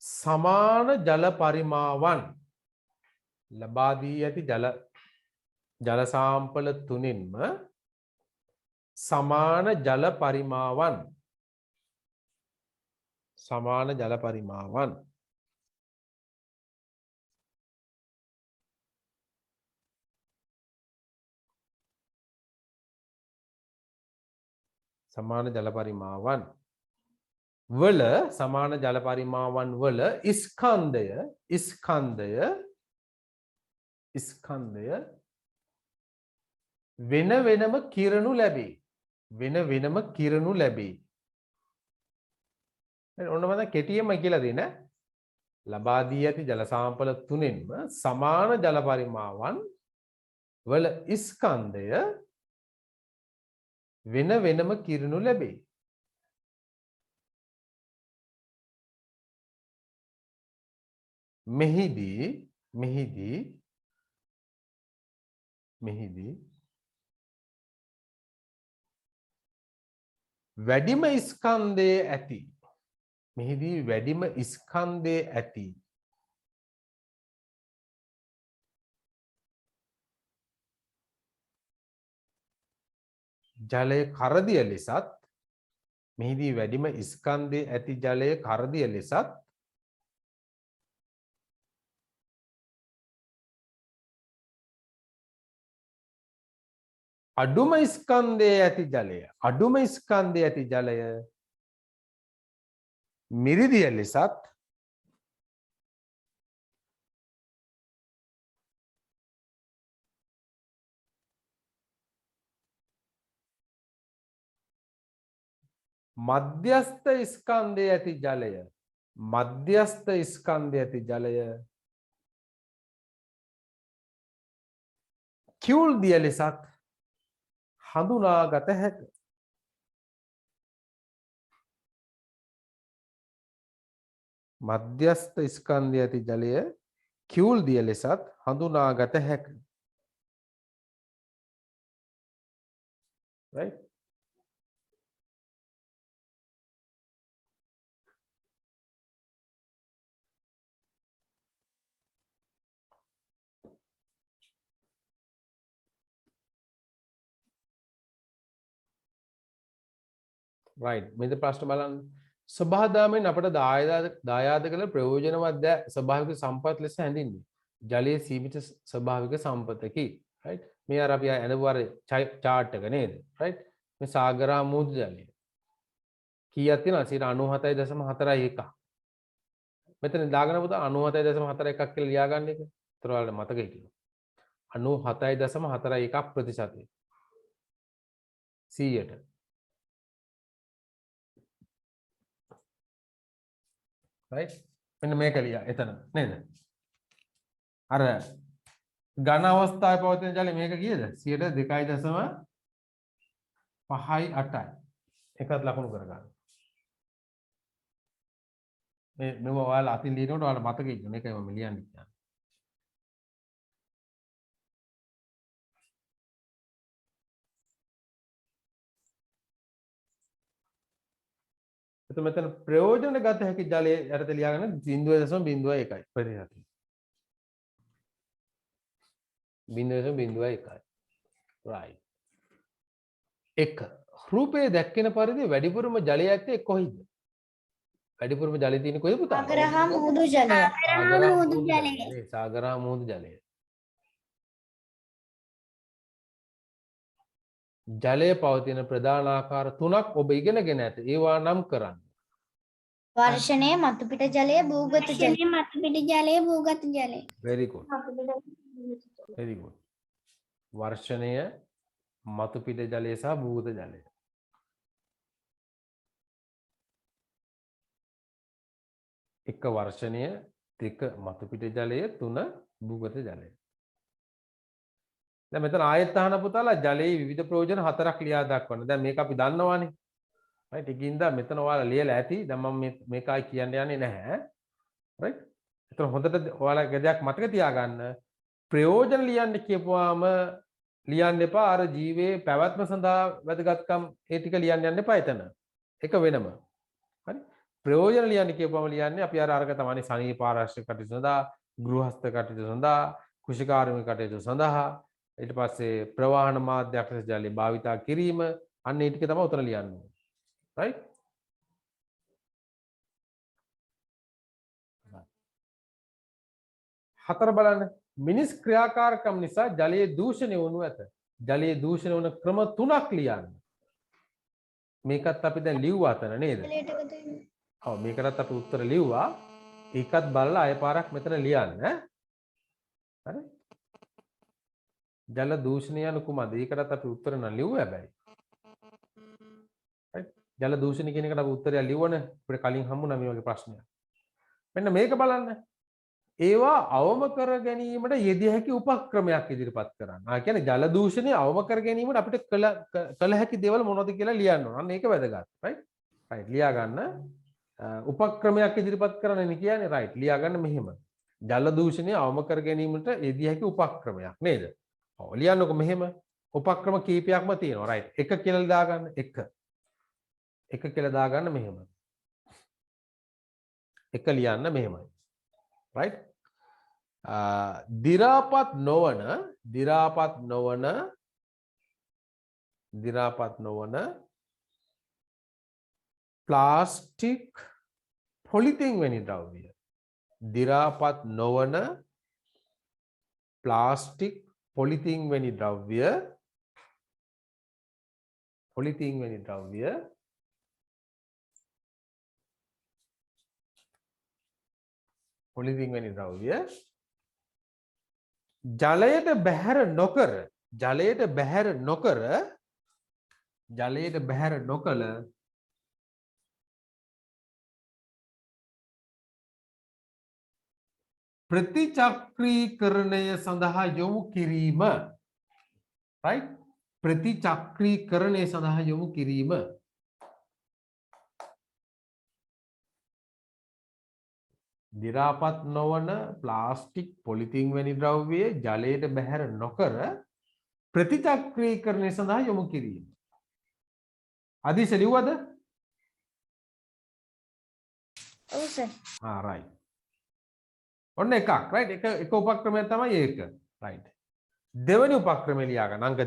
සමාන ජල පරිමාවන් ලබා දී ඇති ජල සාම්පල තුනෙන්ම සමාන ජල පරිමාවන් සමාන ජල පරිමාවන් සමාන ජල පරිමාවන් වල සමාන ජල පරිමාවන් වල ස්කන්ධය වෙන වෙනම කිරණු ලැබේ. ඔන්න මම කෙටියෙන්ම කියලා දෙන්න. ලබා දී ඇති ජල සාම්පල තුනෙන්ම සමාන ජල පරිමාවන් වල ස්කන්ධය වෙන වෙනම කිරණු ලැබේ. මෙහිදී වැඩිම ස්කන්ධයේ ඇති ජලය කරදිය ලෙසත් මෙහිදී වැඩිම ස්කන්ධයේ ඇති ජලය කරදිය ලෙසත් අඩුම ස්කන්ධයේ ඇති ජලය මිරිදිය ලෙසත් මධ්‍යස්ථ ස්කන්ධයේ ඇති ජලය කිවුල් දිය ලෙසත් හඳුනාගත හැක. මධ්‍යස්ථ ස්කන්ධයේ ඇති ජලය කිවුල් දිය ලෙසත් හඳුනාගත හැක. right? right මේක ප්‍රශ්න බලන්න. සබහාදාමෙන් අපට දායාද කළ ප්‍රයෝජනවත් ස්වභාවික සම්පත් ලෙස හැඳින්වේ. ජලයේ සීමිත ස්වභාවික සම්පතකි. right මේ අර අපි අඳුර chart එක නේද? right මේ සාගරා මුහුදු ජලය කීයක් තියෙනවද? 97.41. මෙතන දාගෙන පුතා 97.41 කියලා ලියාගන්න එක. ඒතර ඔයාලට මතක හිටිනවා. 97.41 ප්‍රතිශතය 100ට. right මෙන්න මේක ලියා එතන නේද? අර ඝන අවස්ථාවේ පවතින ජලය මේක කීයද? 2.58යි. එකත් ලකුණු කරගන්න. මේ ඔයාලා අතින් ලියනකොට ඔයාලා මතකෙ ඉන්න මේකයි මම ලියන්නේ. එතකොට මෙතන ප්‍රයෝජන ගත හැකි ජලයේ යටතේ ලියාගන්න 0.01 ප්‍රතිශතය. 0.01. right. 1. රූපයේ දැක්කෙන පරිදි වැඩිපුරම ජලය ඇත්තේ කොහේද? වැඩිපුරම ජලය තියෙන්නේ කොහෙද පුතා? සාගරහා මුහුදු ජලය. සාගරහා මුහුදු ජලය. ජලයේ පවතින ප්‍රධාන ආකාර 3ක් ඔබ ඉගෙනගෙන ඇත. ඒවා නම් කරන්න. වර්ෂණය, මතුපිට ජලය, භූගත ජලය. very good. වර්ෂණය, මතුපිට ජලය සහ භූගත ජලය. එක වර්ෂණය, දෙක මතුපිට ජලය, තුන භූගත ජලය. දැන් මෙතන ආයෙත් අහන පුතාලා ජලයේ විවිධ ප්‍රයෝජන 4ක් ලියා දක්වන්න. දැන් මේක අපි දන්නවානේ. right ඒකින්ද මෙතන ඔයාලා ලියලා ඇති. දැන් මම මේකයි කියන්න යන්නේ නැහැ. right එතන හොඳට ඔයාලා ගදයක් මතක තියාගන්න. ප්‍රයෝජන ලියන්න කියපුවාම ලියන්න එපා අර ජීවයේ පැවැත්ම සඳහා වැදගත්කම් ඒ ටික ලියන්න යන්න එපා එතන. එක වෙනම. හරි ප්‍රයෝජන ලියන්න කියපුවාම ලියන්නේ අපි අර අරක තමයි සනීප ආරක්ෂක කටයුතු සඳහා, ගෘහස්ත කටයුතු සඳහා, කෘෂිකාර්මික කටයුතු සඳහා ඊට පස්සේ ප්‍රවාහන මාධ්‍යයක් ලෙස ජලය භාවිතා කිරීම අන්න ඒ ටික තමයි උතන ලියන්නේ. right? හතර බලන්න. මිනිස් ක්‍රියාකාරකම් නිසා ජලයේ දූෂණය වනු ඇත. ජලයේ දූෂණය වන ක්‍රම 3ක් ලියන්න. මේකත් අපි දැන් ලිව්වා අතන නේද? ඔව් මේකටත් අපි උත්තර ලිව්වා. ඒකත් බලලා අය පාරක් මෙතන ලියන්න ඈ. හරි? ජල දූෂණය යනු කුමක්ද? ඒකටත් අපි උත්තර නම් ලිව්වා හැබැයි. right? ජල දූෂණය කියන එකට අපි උත්තරය ලිව්වනේ. අපිට කලින් හම්බුණා මේ වගේ ප්‍රශ්නයක්. මෙන්න මේක බලන්න. ඒවා අවම කර ගැනීමට යෙදිය හැකි උපක්‍රමයක් ඉදිරිපත් කරන්න. කියන්නේ ජල දූෂණය අවම කර ගැනීමට අපිට කළ හැකි දේවල් මොනවද කියලා ලියන්න ඕන. අන්න ඒක වැදගත්. right? right ලියා ගන්න. උපක්‍රමයක් ඉදිරිපත් කරන්න කියන්නේ right ලියා ගන්න මෙහෙම. ජල දූෂණය අවම කර ගැනීමට යෙදිය හැකි උපක්‍රමයක් නේද? ඔව් ලියන්නකො මෙහෙම. උපක්‍රම කීපයක්ම තියෙනවා. right. එක කියලා දාගන්න. එක කියලා දාගන්න මෙහෙම. එක ලියන්න මෙහෙමයි. right? දි รา පත් නොවන ප්ලාස්ටික් පොලිතීන් වැනි ද්‍රව්‍ය. දි รา පත් නොවන ප්ලාස්ටික් පොලිතීන් වැනි ද්‍රව්‍ය ජලයට බැහැර නොකළ ප්‍රතිචක්‍රීකරණය සඳහා යොමු කිරීම. right? ප්‍රතිචක්‍රීකරණය සඳහා යොමු කිරීම. දි รา පත් නොවන ප්ලාස්ටික් පොලිතීන් වැනි ද්‍රව්‍ය ජලයට බැහැර නොකර ප්‍රතිචක්‍රීකරණය සඳහා යොමු කිරීම. අදිශ ලිව්වද? ඔව් සර්. right. ඔන්න එකක් right එක උපක්‍රමයක් තමයි ඒක. right. දෙවෙනි උපක්‍රමය ලියා ගන්න. අංක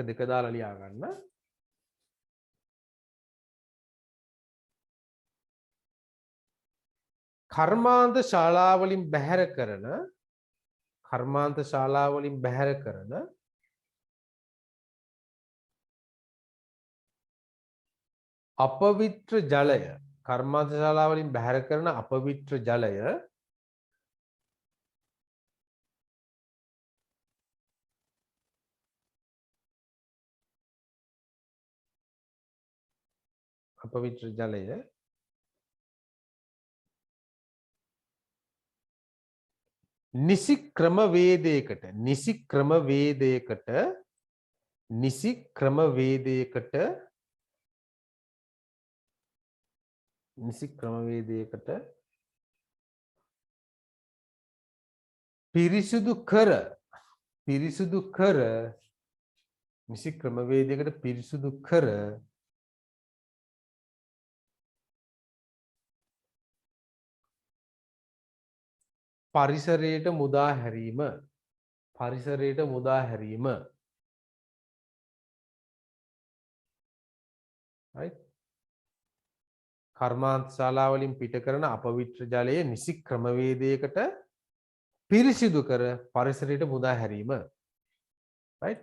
2 දාලා ලියා ගන්න. කර්මාන්ත ශාලාවලින් බැහැර කරන අපවිත්‍ර ජලය කර්මාන්ත ශාලාවලින් බැහැර කරන අපවිත්‍ර ජලය නිසි ක්‍රමවේදයකට පිරිසුදු කර පරිසරයට මුදා හැරීම. right? කර්මාන්ත ශාලාවලින් පිට කරන අපවිත්‍ර ජලය නිසි ක්‍රමවේදයකට පිරිසිදු කර පරිසරයට මුදා හැරීම. right?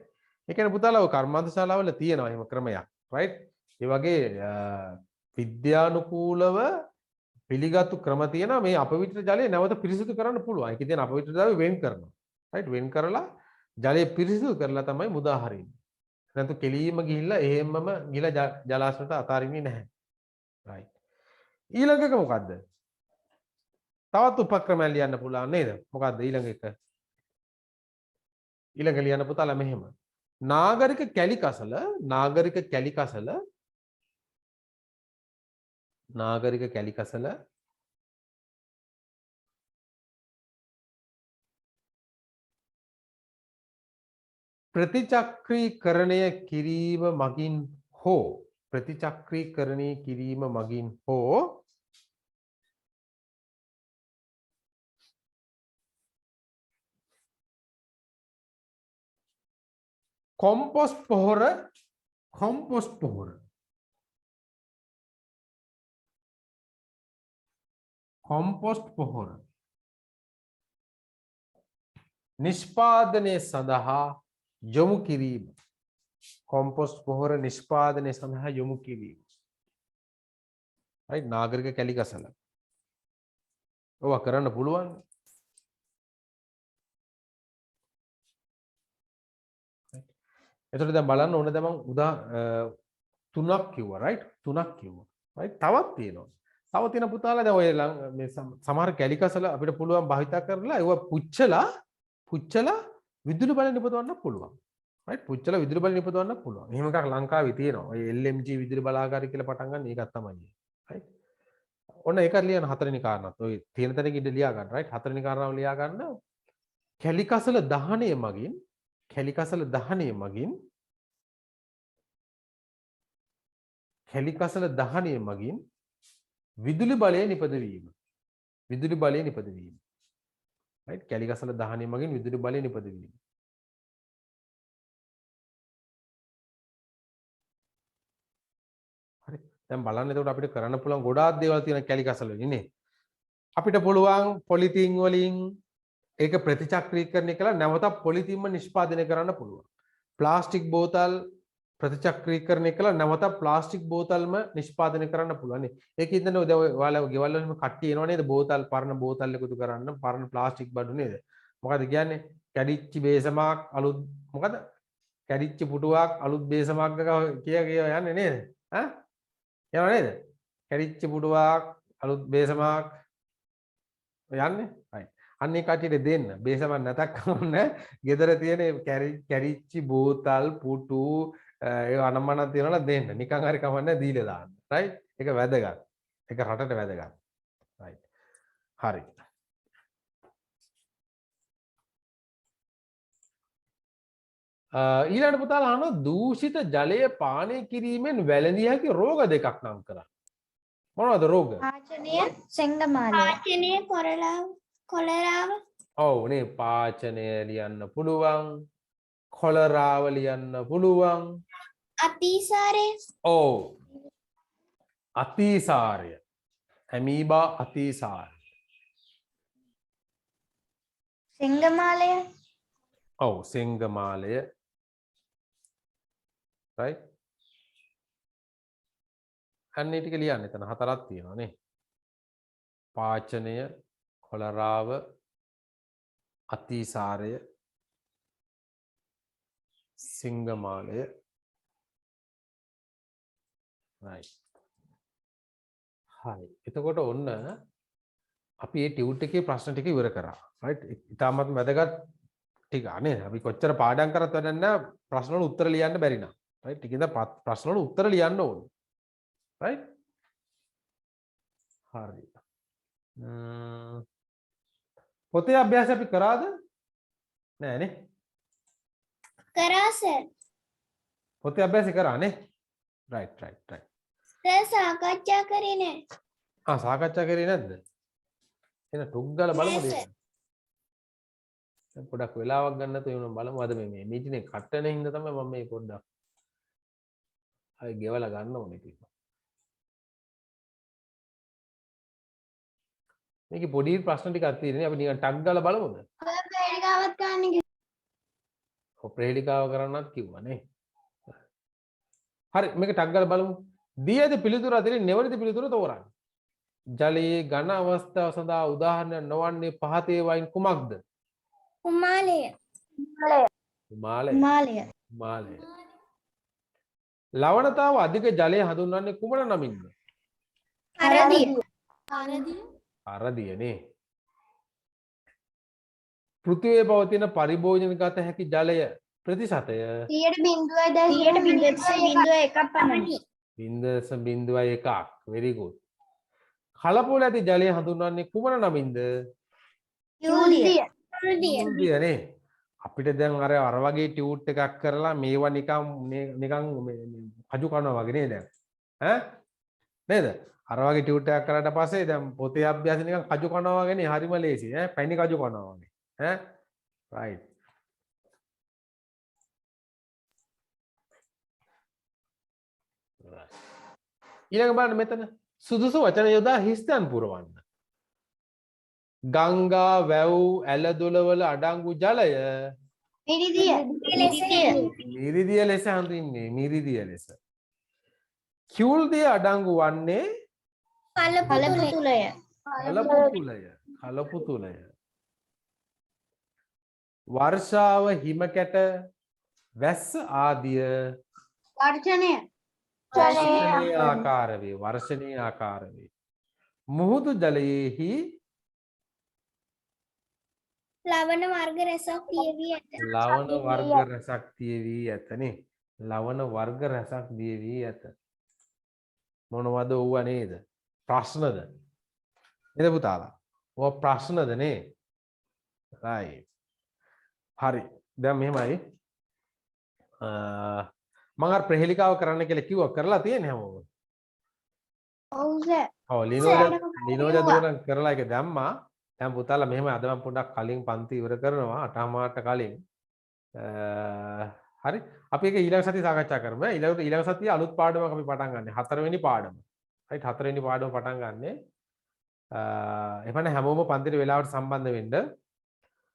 ඒ කියන්නේ පුතාලා ඔය කර්මාන්ත ශාලාවල තියෙනවා එහෙම ක්‍රමයක්. right? ඒ වගේ විද්‍යානුකූලව පිළිගත්තු ක්‍රම තියෙනවා මේ අපවිත්‍ර ජලය නැවත පිරිසිදු කරන්න පුළුවන්. ඒකේ තියෙන අපවිත්‍ර ද්‍රව්‍ය වෙන් කරනවා. right? වෙන් කරලා ජලය පිරිසිදු කරලා තමයි මුදා හරින්නේ. නැත්නම් කෙලීම ගිහිල්ලා එහෙම්මම ගිහලා ජලාශයට අතාරින්නේ නැහැ. right? ඊළඟ එක මොකද්ද? තවත් උපක්‍රමයක් ලියන්න පුළුවන් නේද? මොකද්ද ඊළඟ එක? ඊළඟ ලියන්න පුතාලා මෙහෙම. නාගරික කැලි කසල ප්‍රතිචක්‍රීකරණය කිරීම මගින් හෝ කොම්පොස්ට් පොහොර නිෂ්පාදනය සඳහා යොමු කිරීම. කොම්පොස්ට් පොහොර නිෂ්පාදනය සඳහා යොමු කිරීම. right නාගරික කැලිකසල ඔවා කරන්න පුළුවන් එතකොට දැන් බලන්න ඕනේ දැන් මම උදා තුනක් කිව්වා right තුනක් කිව්වා right තවත් තියෙනවා තව තියෙන පුතාලා දැන් ඔය මේ සමහර කැලිකසල අපිට පුළුවන් භාවිත කරලා ඒව පුච්චලා විදුලි බල නිපදවන්න පුළුවන් right පුච්චලා විදුලි බල නිපදවන්න පුළුවන් එහෙම එකක් ලංකාවේ තියෙනවා ඔය LMG විදුලි බලාගාරය කියලා පටන් ගන්න ඒකක් තමයි right ඔන්න ඒකත් ලියන හතරවෙනි කාරණාත් ඔය තියෙන තැනක ඉඳ ලියා ගන්න right හතරවෙනි කාරණාව ලියා ගන්න කැලිකසල දහනය මගින් කැලිකසල දහනය මගින් විදුලි බලය නිපදවීම right කැලිකසල දහනය මගින් විදුලි බලය නිපදවීම හරි දැන් බලන්න එතකොට අපිට කරන්න පුළුවන් ගොඩාක් දේවල් තියෙන කැලිකසල වලින් නේ අපිට පුළුවන් පොලිතීන් වලින් ඒක ප්‍රතිචක්‍රීකරණය කළා නැවත පොලිතීන්ම නිෂ්පාදනය කරන්න පුළුවන් ප්ලාස්ටික් බෝතල් ප්‍රතිචක්‍රීකරණය කළා නැවත ප්ලාස්ටික් බෝතල්ම නිෂ්පාදනය කරන්න පුළුවන් නේ ඒක ඉතින් දැන් ඔයාලා ගෙවල් වලම කට්ටිය එනවා නේද බෝතල් පරණ බෝතල් එකතු කරන්න පරණ ප්ලාස්ටික් බඩු නේද මොකද කියන්නේ කැඩිච්ච බේසමක් අලුත් මොකද කැඩිච්ච පුටුවක් අලුත් බේසමක් කිය යන්නේ නේද ඈ යනවා නේද කැඩිච්ච පුටුවක් අලුත් බේසමක් යන්නේ right අන්නේ කටියට දෙන්න බේසමක් නැතක් කමන්න ගෙදර තියෙන කැඩිච්ච බෝතල් පුටු ඒ අනම්මනක් තියනලා දෙන්න නිකන් හරි කමන්න දීලා දාන්න right ඒක වැදගත් ඒක රටට වැදගත් right හරි ඊළඟ පුතාලා අහනවා දූෂිත ජලය පානය කිරීමෙන් වැළඳිය හැකි රෝග දෙකක් නම් කරන්න මොනවද රෝග පාචනය සෙංගමාලය පාචනය කොලරාව ඔව් නේ පාචනය ලියන්න පුළුවන් කොලරාව ලියන්න පුළුවන් අතිසාරය ඔව් අතිසාරය ඇමීබා අතිසාරය සෙංගමාලය ඔව් සෙංගමාලය right අන්න ඒ ටික ලියන්න එතන හතරක් තියෙනවා නේ පාචනය කොලරාව අතිසාරය සිංගමාලය right හරි එතකොට ඔන්න අපි මේ ටියුට් එකේ ප්‍රශ්න ටික ඉවර කරා right ඉතාමත් වැදගත් ටික අනේ අපි කොච්චර පාඩම් කරත් වැඩක් නැහැ ප්‍රශ්න වල උත්තර ලියන්න බැරි නම් right ටිකින්ද ප්‍රශ්න වල උත්තර ලියන්න ඕනේ right හරි පොතේ අභ්‍යාස අපි කරාද නෑ නේ කරා සර් පොතේ අභ්‍යාස කරා නේ right සර් සාකච්ඡා කරේ නෑ සාකච්ඡා කරේ නැද්ද එන ටුක් ගාලා බලමු දෙන්න පොඩක් වෙලාවක් ගන්න නැතුව එමුනම් බලමු අද මේ මීටින් එක කට්ටන හින්දා තමයි මම මේ පොඩ්ඩක් ආයි ගෙවලා ගන්න ඕනේ කියලා මේකේ පොඩි ප්‍රශ්න ටිකක් තියෙනවා අපි නිකන් ටක් ගාලා බලමුද ප්‍රේලිකාවක් ගන්න ඔව් ප්‍රේලිකාව කරන්නත් කිව්වා නේ හරි මේක ටක් ගාලා බලමු දී ඇති පිළිතුර අතරින් නිවැරදි පිළිතුර තෝරන්න ජලයේ ඝන අවස්ථාව සඳහා උදාහරණ නොවන්නේ පහතේ වයින් කුමක්ද උමාලය ලවණතාව අධික ජලය හඳුන්වන්නේ කුමන නමින්ද අරදියනේ පෘථිවියේ පවතින පරිභෝජනගත හැකි ජලය ප්‍රතිශතය 0.01 very good කලපුවල ඇති ජලය හඳුන්වන්නේ කුමන නමින්ද නේ අපිට දැන් අර වගේ ටියුට් එකක් කරලා මේවා නිකන් කජු කනවා වගේ නේද ඈ නේද අර වගේ ටියුට් එකක් කරාට පස්සේ දැන් පොතේ අභ්‍යාස නිකන් කජු කනවා වගේ නේ හරිම ලේසි ඈ පැණි කජු කනවා වගේ ඈ right ඊළඟ බලන්න මෙතන සුදුසු වචන යොදා හිස්තැන් පුරවන්න ගංගා වැව් ඇලදොල වල අඩංගු ජලය මිරිදිය ලෙස හඳුන්වන්නේ මිරිදිය ලෙස කිවුල් දිය අඩංගු වන්නේ කලපුතුලය. කලපුතුලය. වර්ෂාව හිමකැට වැස්ස ආදිය වර්ෂණීය ආකාර වේ. වර්ෂණීය ආකාර වේ. මුහුදු ජලයේහි ලවණ වර්ග රැසක් තියවී ඇත. ලවණ වර්ග රසක් තියවී ඇතනේ. ලවණ වර්ග රසක් දියවී ඇත. මොනවද ඕව නේද? ප්‍රශ්නද? නේද පුතාලා? ඕව ප්‍රශ්නද නේ? right. හරි. දැන් මෙහෙමයි. මම අර ප්‍රහෙලිකාව කරන්න කියලා කිව්වා කරලා තියෙන්නේ හැමෝම. ඔව් සර්. ඔව් ලිනෝජ දුවන කරලා ඒක දැම්මා. දැන් පුතාලා මෙහෙම අද මම පොඩ්ඩක් කලින් පන්ති ඉවර කරනවා 8:00ට කලින්. හරි. අපි ඒක ඊළඟ සතියේ සාකච්ඡා කරමු. ඊළඟ සතියේ අලුත් පාඩමක් අපි පටන් ගන්න. 4 වෙනි පාඩම. right 4 වෙනි පාඩම පටන් ගන්නෙ. එහෙනම් හැමෝම පන්තිට වෙලාවට සම්බන්ධ වෙන්න.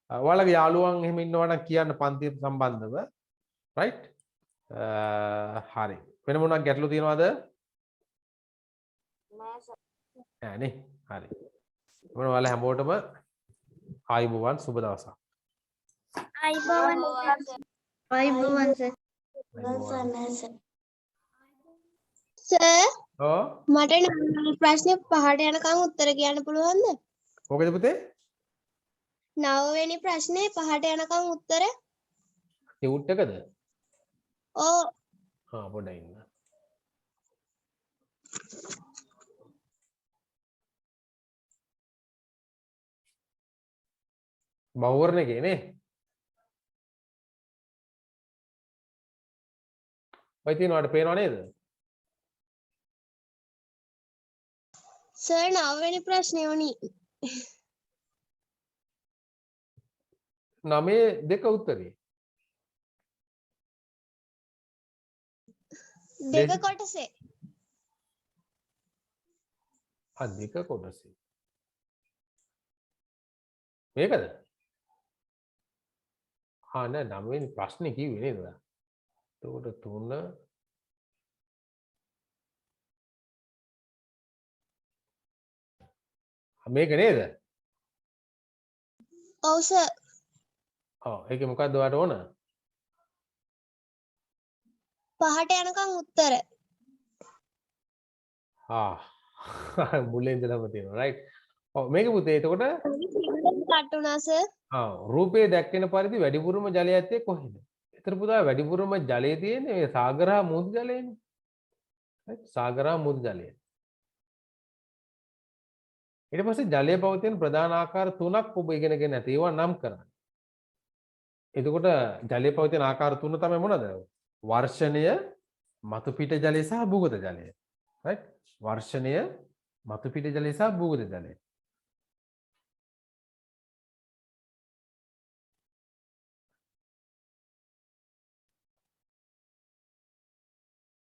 ඔයාලගේ යාළුවන් එහෙම ඉන්නවා නම් කියන්න පන්තියට සම්බන්ධව. right? හරි. වෙන මොනක් ගැටලු තියෙනවද? නෑ නේ. හරි. මොන ඔයාලා හැමෝටම ආයුබෝවන් සුබ දවසක්. අයිබෝවන් සර්. සර් ඔව්. මට නම් ප්‍රශ්නේ 5ට යනකම් උත්තර කියන්න පුළුවන්ද? මොකද පුතේ? 9 වෙනි ප්‍රශ්නේ 5ට යනකම් උත්තර. ටියුට් එකද? ඔව්. පොඩ්ඩක් ඉන්න. බවර්ණ එකේ නේ. ඔය තියෙනවට පේනව නේද? සර් 9 වෙනි ප්‍රශ්නේ වුණි. 9 දෙක උත්තරේ. දෙක කොටසේ. දෙක කොටසේ. මේකද? නෑ 9 වෙනි ප්‍රශ්නේ කිව්වේ නේද ඔයා? එතකොට 3 මේක නේද? ඔව් සර්. ඒකේ මොකද්ද ඔයාලට ඕන? 5ට යනකම් උත්තර. මුලින් ඉඳලම තියෙනවා right. මේක පුතේ එතකොට කටුනා සර්. රූපේ දැක්කෙන පරිදි වැඩිපුරම ජලය ඇත්තේ කොහෙද? ඒතර පුතා වැඩිපුරම ජලය තියෙන්නේ මේ සාගර හා මුහුදු ජලයනේ. right සාගර හා මුහුදු ජලය. ඊට පස්සේ ජලය පවතින ප්‍රධාන ආකාර 3ක් ඔබ ඉගෙනගෙන නැති ඒවා නම් කරන්න. එතකොට ජලය පවතින ආකාර 3 තමයි මොනවද? වර්ෂණය, මතු පිට ජලය සහ භූගත ජලය. right වර්ෂණය, මතු පිට ජලය සහ භූගත ජලය.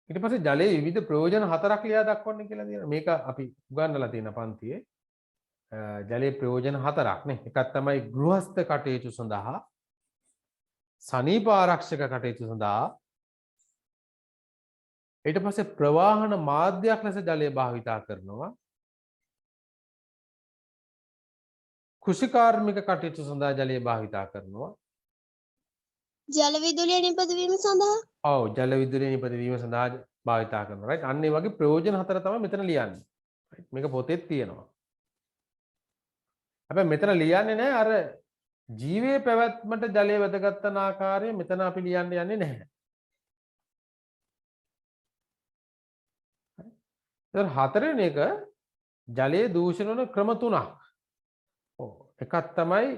ඊට පස්සේ ජලයේ විවිධ ප්‍රයෝජන 4ක් ලියා දක්වන්න කියලා තියෙනවා. මේක අපි උගන්වලා තියෙන පන්තියේ ජලයේ ප්‍රයෝජන 4ක් නේ. එකක් තමයි ගෘහස්ත කටයුතු සඳහා, සනීප ආරක්ෂක කටයුතු සඳහා, ඊට පස්සේ ප්‍රවාහන මාධ්‍යයක් ලෙස ජලය භාවිතා කරනවා, කෘෂිකාර්මික කටයුතු සඳහා ජලය භාවිතා කරනවා, ජල විදුලිය නිපදවීම සඳහා. ඔව් ජල විදුලිය නිපදවීම සඳහා භාවිතා කරනවා. right අන්න ඒ වගේ ප්‍රයෝජන 4 තමයි මෙතන ලියන්නේ. right මේක පොතේ තියෙනවා. හැබැයි මෙතන ලියන්නේ නැහැ අර ජීවයේ පැවැත්මට ජලය වැදගත් වන ආකාරය මෙතන අපි ලියන්න යන්නේ නැහැ. ඒතර හතරවෙනි එක ජලයේ දූෂණ වන ක්‍රම 3ක්. ඔව් එකක් තමයි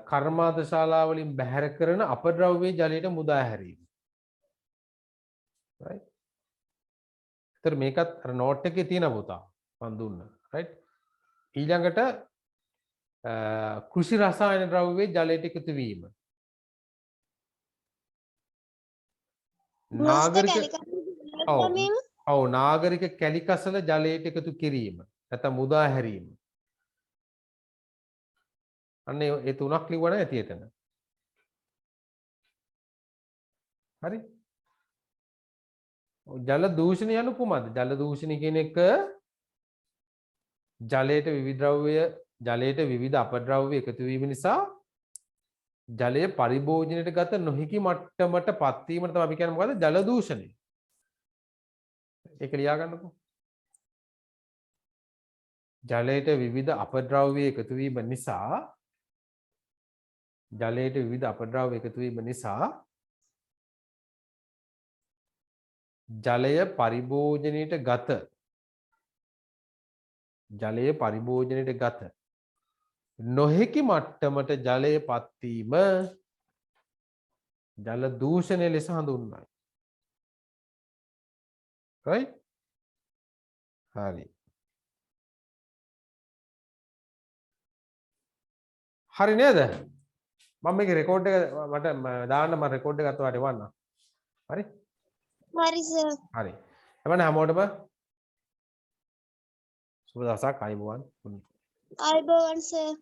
කර්මාන්ත ශාලා වලින් බැහැර කරන අපද්‍රව්‍ය ජලයට මුදා හැරීම. right ඒතර මේකත් අර නෝට් එකේ තියෙන පුතා මම දුන්නා. right ඊළඟට කෘෂි රසායන ද්‍රව්‍ය ජලයට එකතු වීම. නාගරික කැලිකසල ජලයට එකතු කිරීම නැත්නම් මුදා හැරීම. අන්න ඒ තුනක් ලිව්වන ඇති එතන. හරි. ජල දූෂණය යනු කුමක්ද? ජල දූෂණය කියන එක ජලයට විවිධ අපද්‍රව්‍ය එකතු වීම නිසා ජලය පරිභෝජනයට ගත නොහැකි මට්ටමට පත්වීම තමයි අපි කියන්නේ මොකද්ද? ජල දූෂණය. ඒක ලියා ගන්නකෝ. ජලයට විවිධ අපද්‍රව්‍ය එකතු වීම නිසා ජලය පරිභෝජනයට ගත නොහැකි මට්ටමට ජලය පත්වීම ජල දූෂණය ලෙස හඳුන්වයි. right? හරි. හරි නේද? මම මේක රෙකෝඩ් එක මට දාන්න මම රෙකෝඩ් එක අත වට වන්න. හරි? හරි සර්. හරි. එවන හැමෝටම සුබ දවසක් අයබෝවන්. අයබෝවන් සර්.